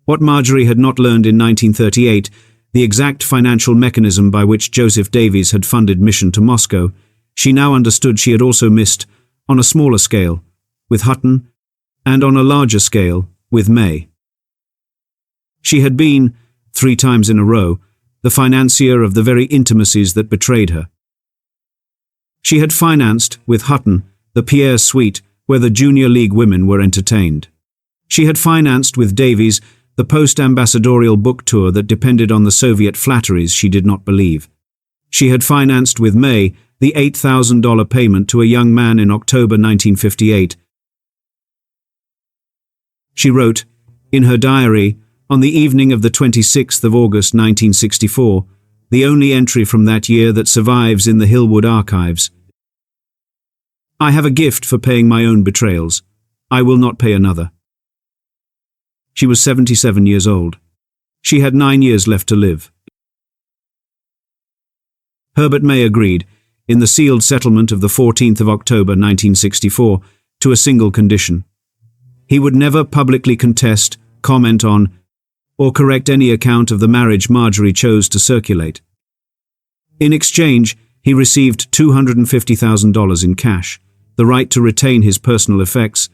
Speaker 1: What Marjorie had not learned in 1938, the exact financial mechanism by which Joseph Davies had funded mission to Moscow, she now understood she had also missed, on a smaller scale, with Hutton, and on a larger scale, with May. She had been, 3 times in a row, the financier of the very intimacies that betrayed her. She had financed, with Hutton, the Pierre Suite where the Junior League women were entertained. She had financed, with Davies, the post-ambassadorial book tour that depended on the Soviet flatteries she did not believe. She had financed, with May, the $8,000 payment to a young man in October 1958. She wrote, in her diary, on the evening of the 26th of August 1964, the only entry from that year that survives in the Hillwood archives. I have a gift for paying my own betrayals. I will not pay another. She was 77 years old. She had 9 years left to live. Herbert May agreed, in the sealed settlement of the 14th of October 1964, to a single condition. He would never publicly contest, comment on, or correct any account of the marriage Marjorie chose to circulate. In exchange, he received $250,000 in cash, the right to retain his personal effects,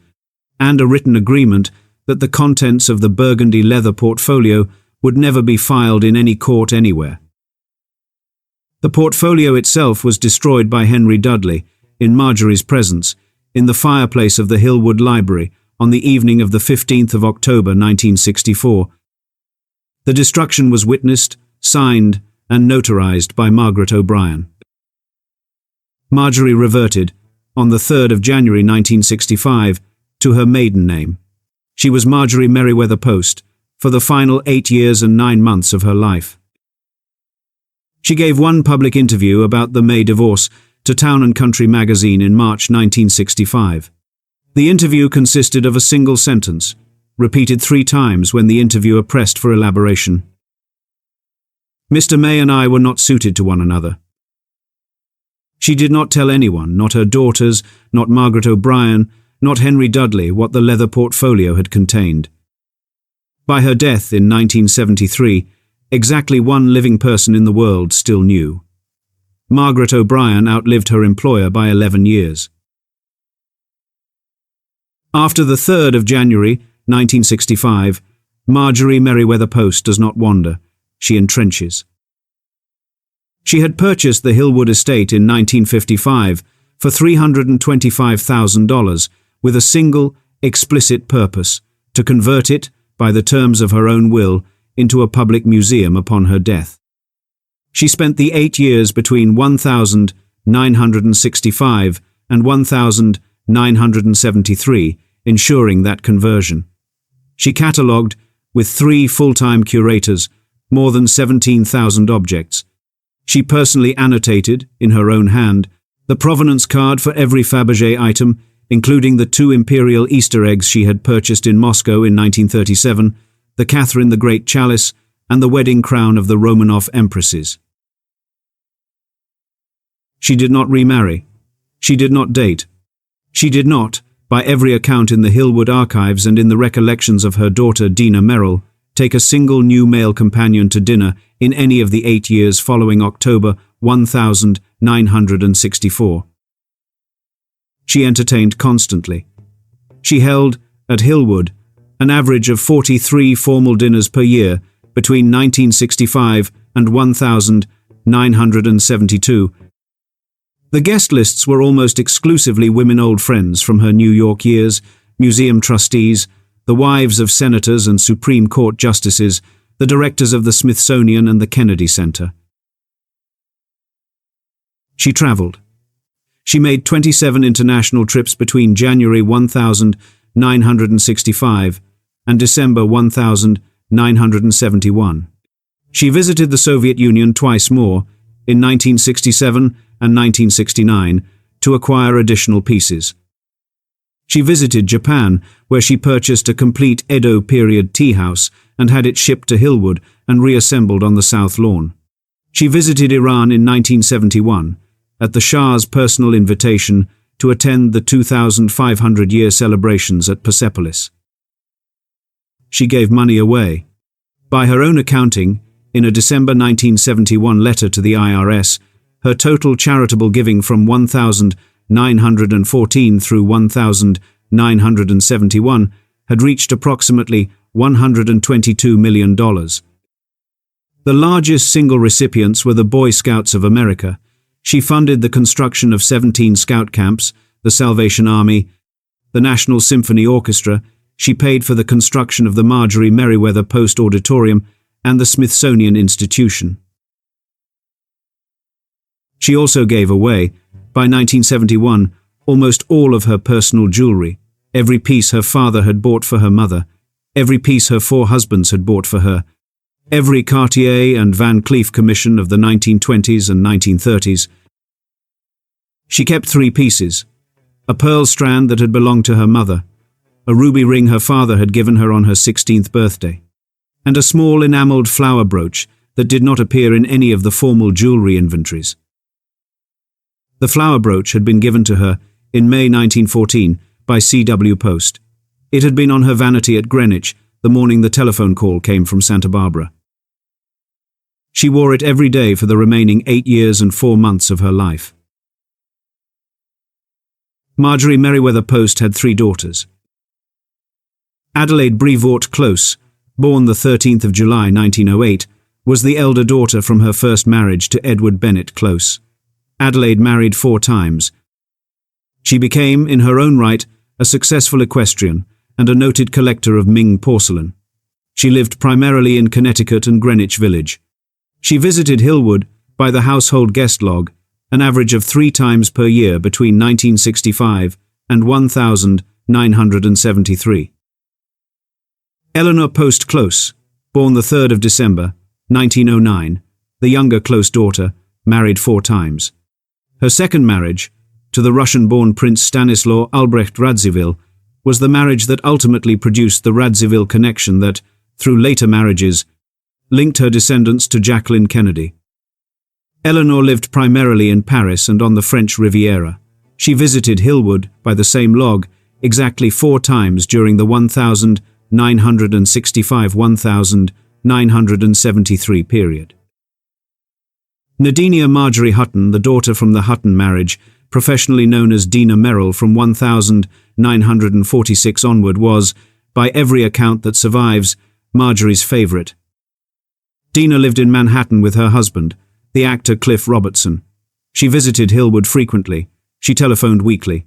Speaker 1: and a written agreement that the contents of the burgundy leather portfolio would never be filed in any court anywhere. The portfolio itself was destroyed by Henry Dudley, in Marjorie's presence, in the fireplace of the Hillwood Library on the evening of the 15th of October 1964. The destruction was witnessed, signed, and notarized by Margaret O'Brien. Marjorie reverted, on the 3rd of January 1965, to her maiden name. She was Marjorie Merriweather Post for the final 8 years and 9 months of her life. She gave one public interview about the May divorce to Town & Country magazine in March 1965. The interview consisted of a single sentence, repeated 3 times when the interviewer pressed for elaboration. Mr. May and I were not suited to one another. She did not tell anyone, not her daughters, not Margaret O'Brien, not Henry Dudley, what the leather portfolio had contained. By her death in 1973, exactly one living person in the world still knew. Margaret O'Brien outlived her employer by 11 years. After the 3rd of January, 1965, Marjorie Merriweather Post does not wander, she entrenches. She had purchased the Hillwood estate in 1955 for $325,000 with a single, explicit purpose: to convert it, by the terms of her own will, into a public museum upon her death. She spent the 8 years between 1965 and 1973 ensuring that conversion. She catalogued, with 3 full-time curators, more than 17,000 objects. She personally annotated, in her own hand, the provenance card for every Fabergé item, including the 2 imperial Easter eggs she had purchased in Moscow in 1937, the Catherine the Great chalice, and the wedding crown of the Romanov empresses. She did not remarry. She did not date. She did not, by every account in the Hillwood archives and in the recollections of her daughter Dina Merrill, take a single new male companion to dinner in any of the 8 years following October 1964. She entertained constantly. She held, at Hillwood, an average of 43 formal dinners per year between 1965 and 1972. The guest lists were almost exclusively women old friends from her New York years, museum trustees, the wives of senators and Supreme Court justices, the directors of the Smithsonian and the Kennedy Center. She traveled. She made 27 international trips between January 1965 and December 1971. She visited the Soviet Union twice more, in 1967 and 1969, to acquire additional pieces. She visited Japan, where she purchased a complete Edo period tea house and had it shipped to Hillwood and reassembled on the South Lawn. She visited Iran in 1971, at the Shah's personal invitation, to attend the 2,500-year celebrations at Persepolis. She gave money away. By her own accounting, in a December 1971 letter to the IRS, her total charitable giving from 1914 through 1971 had reached approximately $122 million. The largest single recipients were the Boy Scouts of America. She funded the construction of 17 scout camps, the Salvation Army, the National Symphony Orchestra. She paid for the construction of the Marjorie Merriweather Post Auditorium and the Smithsonian Institution. She also gave away, by 1971, almost all of her personal jewelry, every piece her father had bought for her mother, every piece her 4 husbands had bought for her, every Cartier and Van Cleef commission of the 1920s and 1930s. She kept 3 pieces: a pearl strand that had belonged to her mother, a ruby ring her father had given her on her 16th birthday, and a small enameled flower brooch that did not appear in any of the formal jewelry inventories. The flower brooch had been given to her in May 1914 by C.W. Post. It had been on her vanity at Greenwich the morning the telephone call came from Santa Barbara. She wore it every day for the remaining 8 years and 4 months of her life. Marjorie Merriweather Post had 3 daughters. Adelaide Brevoort Close, born the 13th of July 1908, was the elder daughter from her first marriage to Edward Bennett Close. Adelaide married 4 times. She became, in her own right, a successful equestrian and a noted collector of Ming porcelain. She lived primarily in Connecticut and Greenwich Village. She visited Hillwood, by the household guest log, an average of 3 times per year between 1965 and 1973. Eleanor Post Close, born the 3rd of December, 1909, the younger Close daughter, married 4 times. Her second marriage, to the Russian-born Prince Stanislaw Albrecht Radziwill, was the marriage that ultimately produced the Radziwill connection that, through later marriages, linked her descendants to Jacqueline Kennedy. Eleanor lived primarily in Paris and on the French Riviera. She visited Hillwood, by the same log, exactly 4 times during the 1965–1973 period. Nadinia Marjorie Hutton, the daughter from the Hutton marriage, professionally known as Dina Merrill from 1946 onward, was, by every account that survives, Marjorie's favorite. Dina lived in Manhattan with her husband, the actor Cliff Robertson. She visited Hillwood frequently. She telephoned weekly.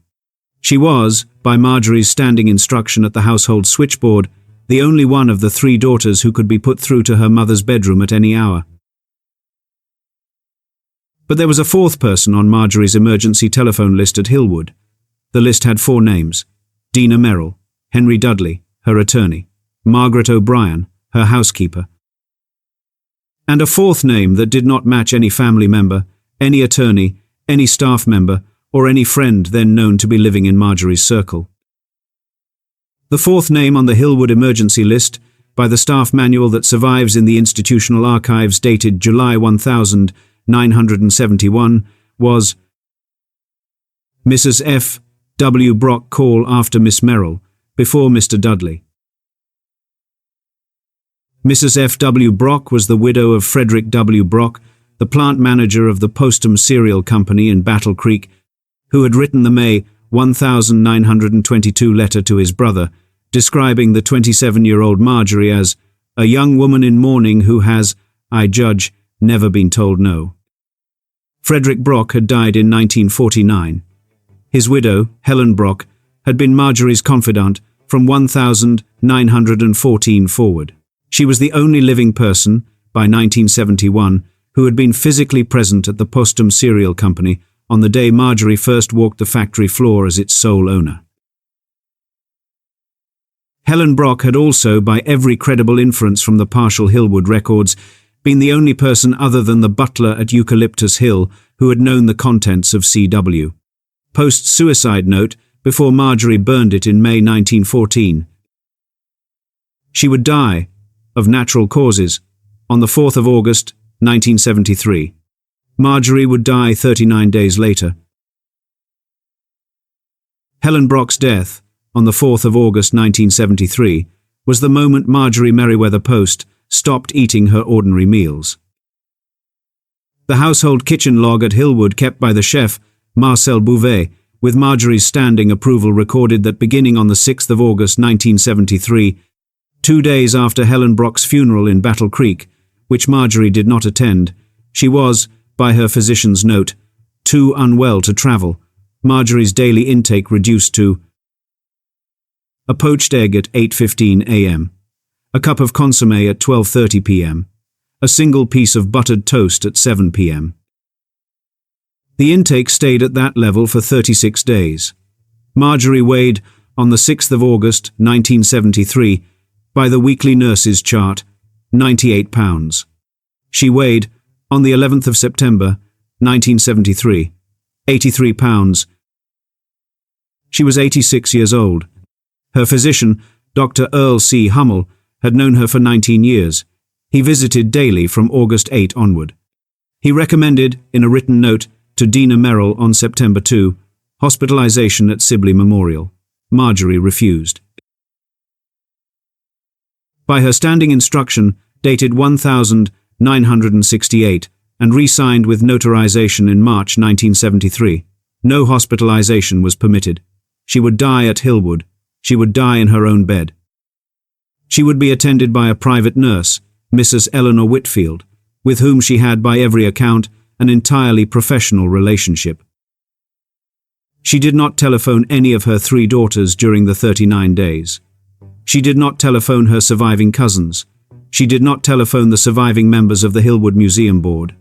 Speaker 1: She was, by Marjorie's standing instruction at the household switchboard, the only one of the 3 daughters who could be put through to her mother's bedroom at any hour. But there was a 4th person on Marjorie's emergency telephone list at Hillwood. The list had 4 names: Dina Merrill, Henry Dudley, her attorney, Margaret O'Brien, her housekeeper, and a 4th name that did not match any family member, any attorney, any staff member, or any friend then known to be living in Marjorie's circle. The 4th name on the Hillwood emergency list, by the staff manual that survives in the institutional archives dated July 1971, was Mrs. F. W. Brock, call after Miss Merrill, before Mr. Dudley. Mrs. F. W. Brock was the widow of Frederick W. Brock, the plant manager of the Postum Cereal Company in Battle Creek, who had written the May 1922 letter to his brother, describing the 27-year-old Marjorie as a young woman in mourning who has, I judge, never been told no. Frederick Brock had died in 1949. His widow, Helen Brock, had been Marjorie's confidant from 1914 forward. She was the only living person, by 1971, who had been physically present at the Postum Cereal Company on the day Marjorie first walked the factory floor as its sole owner. Helen Brock had also, by every credible inference from the partial Hillwood records, been the only person other than the butler at Eucalyptus Hill who had known the contents of C.W. Post's suicide note before Marjorie burned it in May 1914. She would die, of natural causes, on the 4th of August, 1973. Marjorie would die 39 days later. Helen Brock's death, on the 4th of August 1973, was the moment Marjorie Merriweather Post stopped eating her ordinary meals. The household kitchen log at Hillwood kept by the chef, Marcel Bouvet, with Marjorie's standing approval recorded that beginning on the 6th of August 1973, 2 days after Helen Brock's funeral in Battle Creek, which Marjorie did not attend, she was, by her physician's note, too unwell to travel, Marjorie's daily intake reduced to a poached egg at 8:15 a.m., a cup of consommé at 12:30 p.m., a single piece of buttered toast at 7 p.m. The intake stayed at that level for 36 days. Marjorie weighed, on the 6th of August 1973, by the weekly nurse's chart, 98 pounds. She weighed, on the 11th of September 1973, 83 pounds. She was 86 years old. Her physician, Dr. Earl C. Hummel, had known her for 19 years. He visited daily from August 8 onward. He recommended, in a written note, to Dina Merrill on September 2, hospitalization at Sibley Memorial. Marjorie refused. By her standing instruction, dated 1968, and re-signed with notarization in March 1973, no hospitalization was permitted. She would die at Hillwood. She would die in her own bed. She would be attended by a private nurse, Mrs. Eleanor Whitfield, with whom she had, by every account, an entirely professional relationship. She did not telephone any of her 3 daughters during the 39 days. She did not telephone her surviving cousins. She did not telephone the surviving members of the Hillwood Museum Board.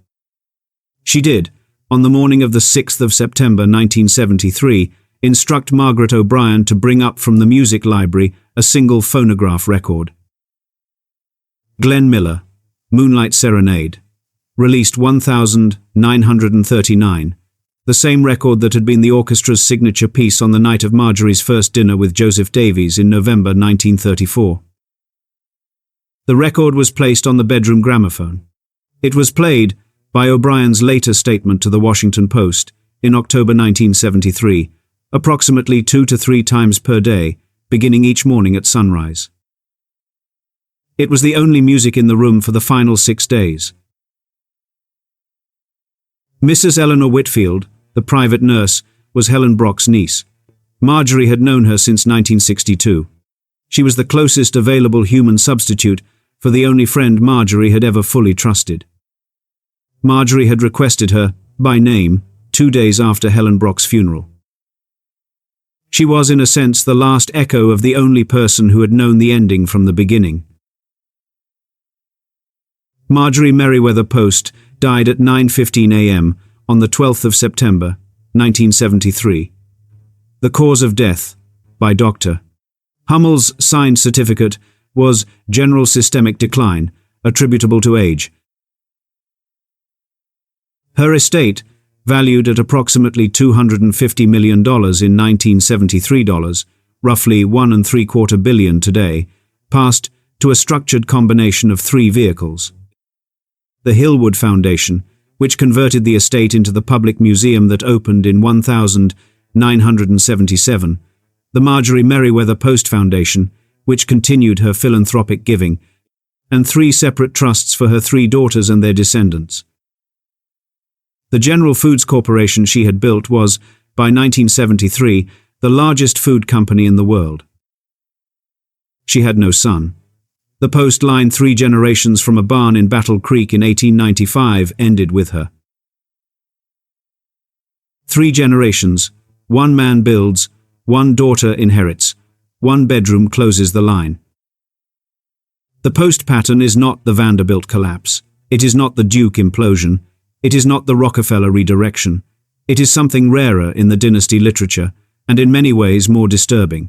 Speaker 1: She did, on the morning of the 6th of September 1973, instruct Margaret O'Brien to bring up from the music library a single phonograph record. Glenn Miller, Moonlight Serenade, released 1939, the same record that had been the orchestra's signature piece on the night of Marjorie's first dinner with Joseph Davies in November 1934. The record was placed on the bedroom gramophone. It was played, by O'Brien's later statement to the Washington Post, in October 1973, approximately 2 to 3 times per day, beginning each morning at sunrise. It was the only music in the room for the final 6 days. Mrs. Eleanor Whitfield, the private nurse, was Helen Brock's niece. Marjorie had known her since 1962. She was the closest available human substitute for the only friend Marjorie had ever fully trusted. Marjorie had requested her, by name, 2 days after Helen Brock's funeral. She was, in a sense, the last echo of the only person who had known the ending from the beginning. Marjorie Merriweather Post died at 9:15 a.m. on the 12th of September, 1973. The cause of death, by Dr. Hummel's signed certificate, was general systemic decline, attributable to age. Her estate, valued at approximately $250 million in 1973 dollars, roughly $1.75 billion today, passed to a structured combination of 3 vehicles. The Hillwood Foundation, which converted the estate into the public museum that opened in 1977, the Marjorie Merriweather Post Foundation, which continued her philanthropic giving, and 3 separate trusts for her 3 daughters and their descendants. The General Foods Corporation she had built was, by 1973, the largest food company in the world. She had no son. The Post line 3 generations from a barn in Battle Creek in 1895 ended with her. 3 generations, 1 man builds, 1 daughter inherits, 1 bedroom closes the line. The Post pattern is not the Vanderbilt collapse. It is not the Duke implosion. It is not the Rockefeller redirection. It is something rarer in the dynasty literature, and in many ways more disturbing.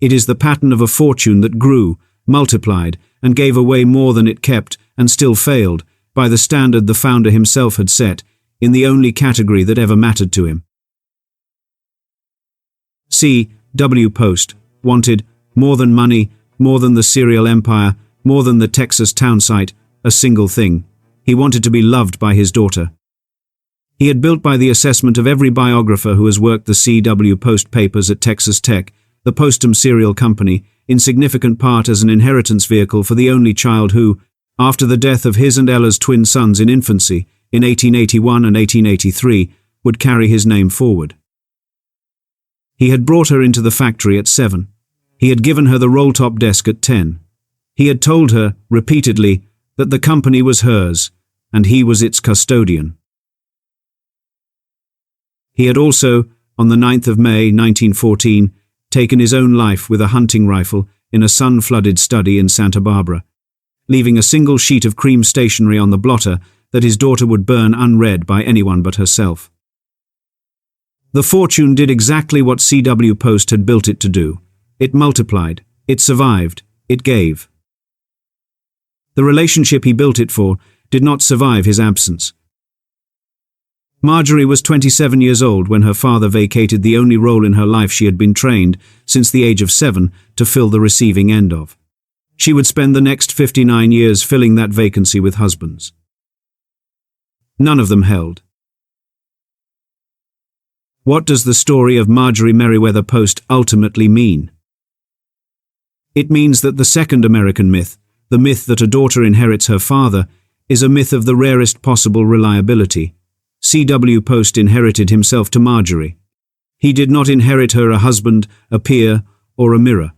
Speaker 1: It is the pattern of a fortune that grew, multiplied, and gave away more than it kept, and still failed, by the standard the founder himself had set, in the only category that ever mattered to him. C. W. Post wanted more than money, more than the cereal empire, more than the Texas town site, a single thing. He wanted to be loved by his daughter. He had built by the assessment of every biographer who has worked the C.W. Post papers at Texas Tech, the Postum cereal company, in significant part as an inheritance vehicle for the only child who, after the death of his and Ella's twin sons in infancy, in 1881 and 1883, would carry his name forward. He had brought her into the factory at 7. He had given her the roll-top desk at 10. He had told her, repeatedly, that the company was hers, and he was its custodian. He had also, on the 9th of May 1914, taken his own life with a hunting rifle in a sun-flooded study in Santa Barbara, leaving a single sheet of cream stationery on the blotter that his daughter would burn unread by anyone but herself. The fortune did exactly what C.W. Post had built it to do. It multiplied, it survived, it gave. The relationship he built it for did not survive his absence. Marjorie was 27 years old when her father vacated the only role in her life she had been trained, since the age of 7, to fill the receiving end of. She would spend the next 59 years filling that vacancy with husbands. None of them held. What does the story of Marjorie Merriweather Post ultimately mean? It means that the second American myth, the myth that a daughter inherits her father, is a myth of the rarest possible reliability. C.W. Post inherited himself to Marjorie. He did not inherit her a husband, a peer, or a mirror.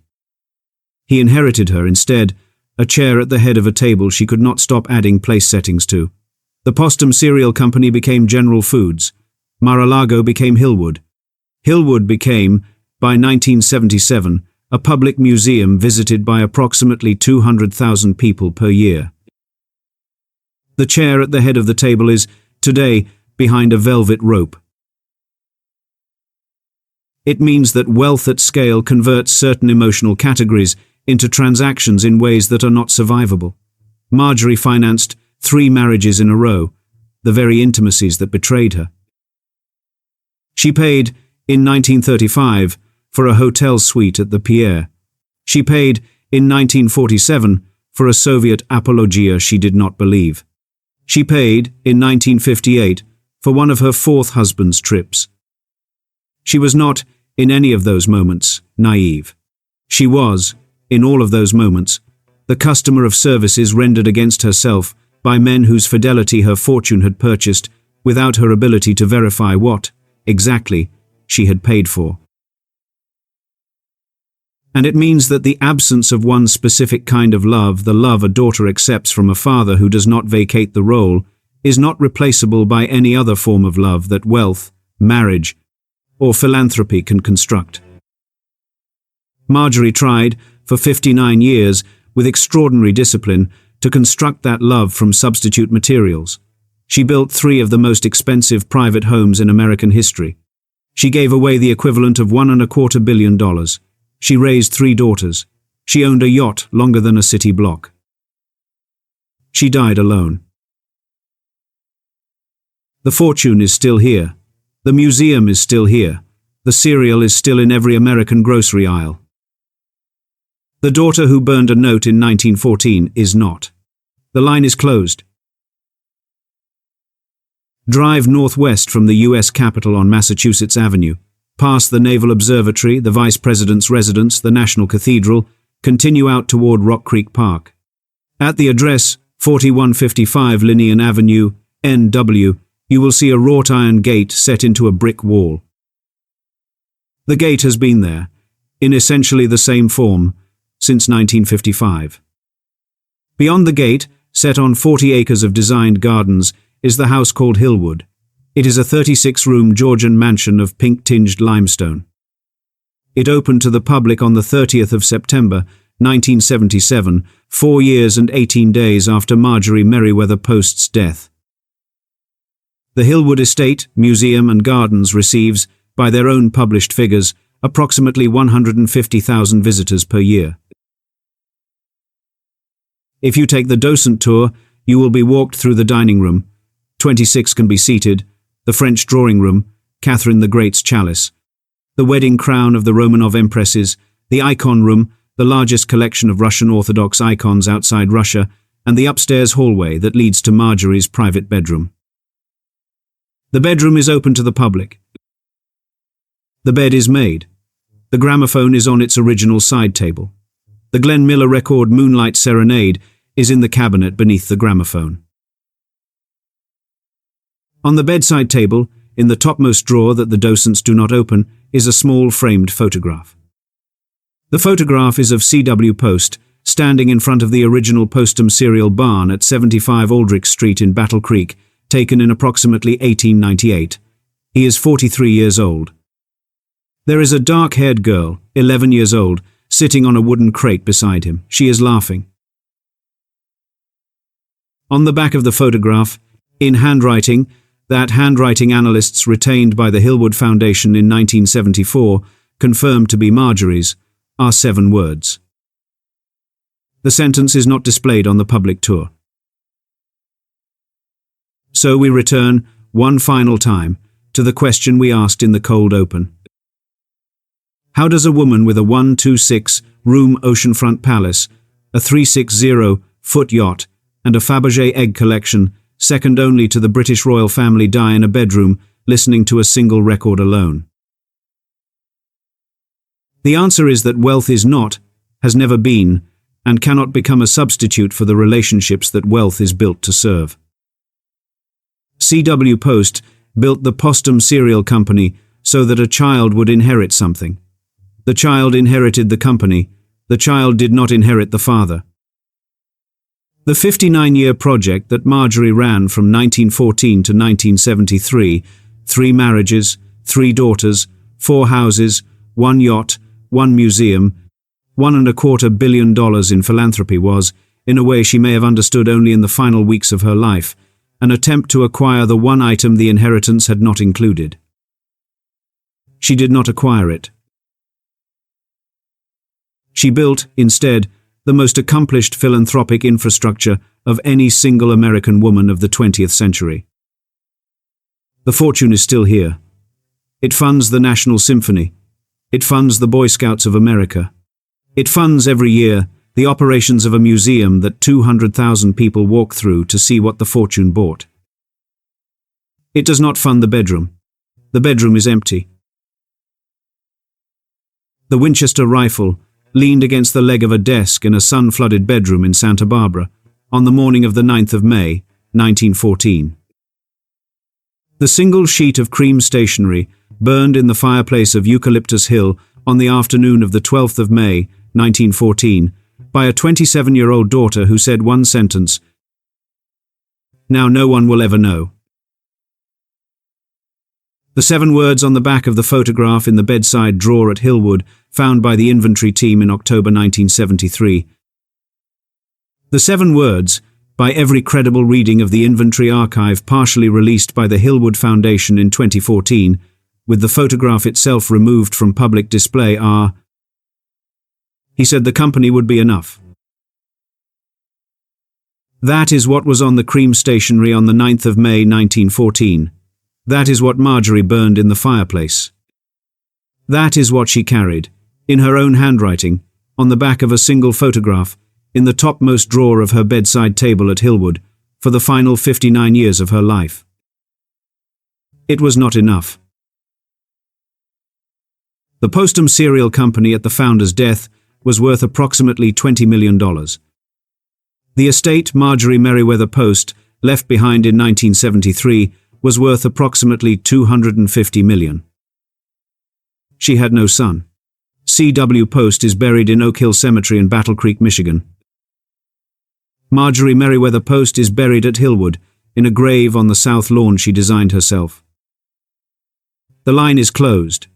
Speaker 1: He inherited her, instead, a chair at the head of a table she could not stop adding place settings to. The Postum cereal company became General Foods. Mar-a-Lago became Hillwood. Hillwood became, by 1977, a public museum visited by approximately 200,000 people per year. The chair at the head of the table is, today, behind a velvet rope. It means that wealth at scale converts certain emotional categories into transactions in ways that are not survivable. Marjorie financed 3 marriages in a row, the very intimacies that betrayed her. She paid, in 1935, for a hotel suite at the Pierre. She paid, in 1947, for a Soviet apologia she did not believe. She paid, in 1958, for one of her 4th husband's trips. She was not, in any of those moments, naive. She was, in all of those moments, the customer of services rendered against herself by men whose fidelity her fortune had purchased without her ability to verify what, exactly, she had paid for. And it means that the absence of one specific kind of love, the love a daughter accepts from a father who does not vacate the role, is not replaceable by any other form of love that wealth, marriage, or philanthropy can construct. Marjorie tried, for 59 years, with extraordinary discipline, to construct that love from substitute materials. She built 3 of the most expensive private homes in American history. She gave away the equivalent of $1.25 billion. She raised 3 daughters. She owned a yacht longer than a city block. She died alone. The fortune is still here. The museum is still here. The cereal is still in every American grocery aisle. The daughter who burned a note in 1914 is not. The line is closed. Drive northwest from the U.S. Capitol on Massachusetts Avenue, past the Naval Observatory, the Vice President's residence, the National Cathedral, continue out toward Rock Creek Park. At the address 4155 Linnean Avenue, NW, you will see a wrought iron gate set into a brick wall. The gate has been there, in essentially the same form, since 1955. Beyond the gate, set on 40 acres of designed gardens, is the house called Hillwood. It is a 36-room Georgian mansion of pink-tinged limestone. It opened to the public on the 30th of September, 1977, 4 years and 18 days after Marjorie Merriweather Post's death. The Hillwood Estate, Museum and Gardens receives, by their own published figures, approximately 150,000 visitors per year. If you take the docent tour, you will be walked through the dining room. 26 can be seated, the French drawing room, Catherine the Great's chalice, the wedding crown of the Romanov empresses, the icon room, the largest collection of Russian Orthodox icons outside Russia, and the upstairs hallway that leads to Marjorie's private bedroom. The bedroom is open to the public. The bed is made. The gramophone is on its original side table. The Glenn Miller record Moonlight Serenade is in the cabinet beneath the gramophone. On the bedside table, in the topmost drawer that the docents do not open, is a small framed photograph. The photograph is of C.W. Post, standing in front of the original Postum cereal barn at 75 Aldrich Street in Battle Creek, taken in approximately 1898. He is 43 years old. There is a dark-haired girl, 11 years old, sitting on a wooden crate beside him. She is laughing. On the back of the photograph, in handwriting, that handwriting analysts retained by the Hillwood Foundation in 1974 confirmed to be Marjorie's, are 7 words. The sentence is not displayed on the public tour. So we return, one final time, to the question we asked in the cold open. How does a woman with a 126-room oceanfront palace, a 360-foot yacht, and a Fabergé egg collection, second only to the British royal family, die in a bedroom, listening to a single record alone? The answer is that wealth is not, has never been, and cannot become a substitute for the relationships that wealth is built to serve. C.W. Post built the Postum Cereal Company so that a child would inherit something. The child inherited the company. The child did not inherit the father. The 59-year project that Marjorie ran from 1914 to 1973, 3 marriages, 3 daughters, 4 houses, 1 yacht, 1 museum, $1.25 billion in philanthropy was, in a way she may have understood only in the final weeks of her life, an attempt to acquire the one item the inheritance had not included. She did not acquire it. She built, instead, the most accomplished philanthropic infrastructure of any single American woman of the 20th century. The fortune is still here. It funds the National Symphony. It funds the Boy Scouts of America. It funds every year the operations of a museum that 200,000 people walk through to see what the fortune bought. It does not fund the bedroom. The bedroom is empty. The Winchester rifle leaned against the leg of a desk in a sun-flooded bedroom in Santa Barbara on the morning of the 9th of May, 1914. The single sheet of cream stationery burned in the fireplace of Eucalyptus Hill on the afternoon of the 12th of May, 1914, by a 27-year-old daughter who said one sentence, "Now no one will ever know." The 7 words on the back of the photograph in the bedside drawer at Hillwood, found by the inventory team in October 1973. The 7 words, by every credible reading of the inventory archive partially released by the Hillwood Foundation in 2014, with the photograph itself removed from public display, are, "He said the company would be enough." That is what was on the cream stationery on the 9th of May 1914. That is what Marjorie burned in the fireplace. That is what she carried, in her own handwriting, on the back of a single photograph, in the topmost drawer of her bedside table at Hillwood, for the final 59 years of her life. It was not enough. The Postum cereal company at the founder's death was worth approximately $20 million. The estate Marjorie Merriweather Post left behind in 1973 was worth approximately $250 million. She had no son. C.W. Post is buried in Oak Hill Cemetery in Battle Creek, Michigan. Marjorie Merriweather Post is buried at Hillwood, in a grave on the south lawn she designed herself. The line is closed.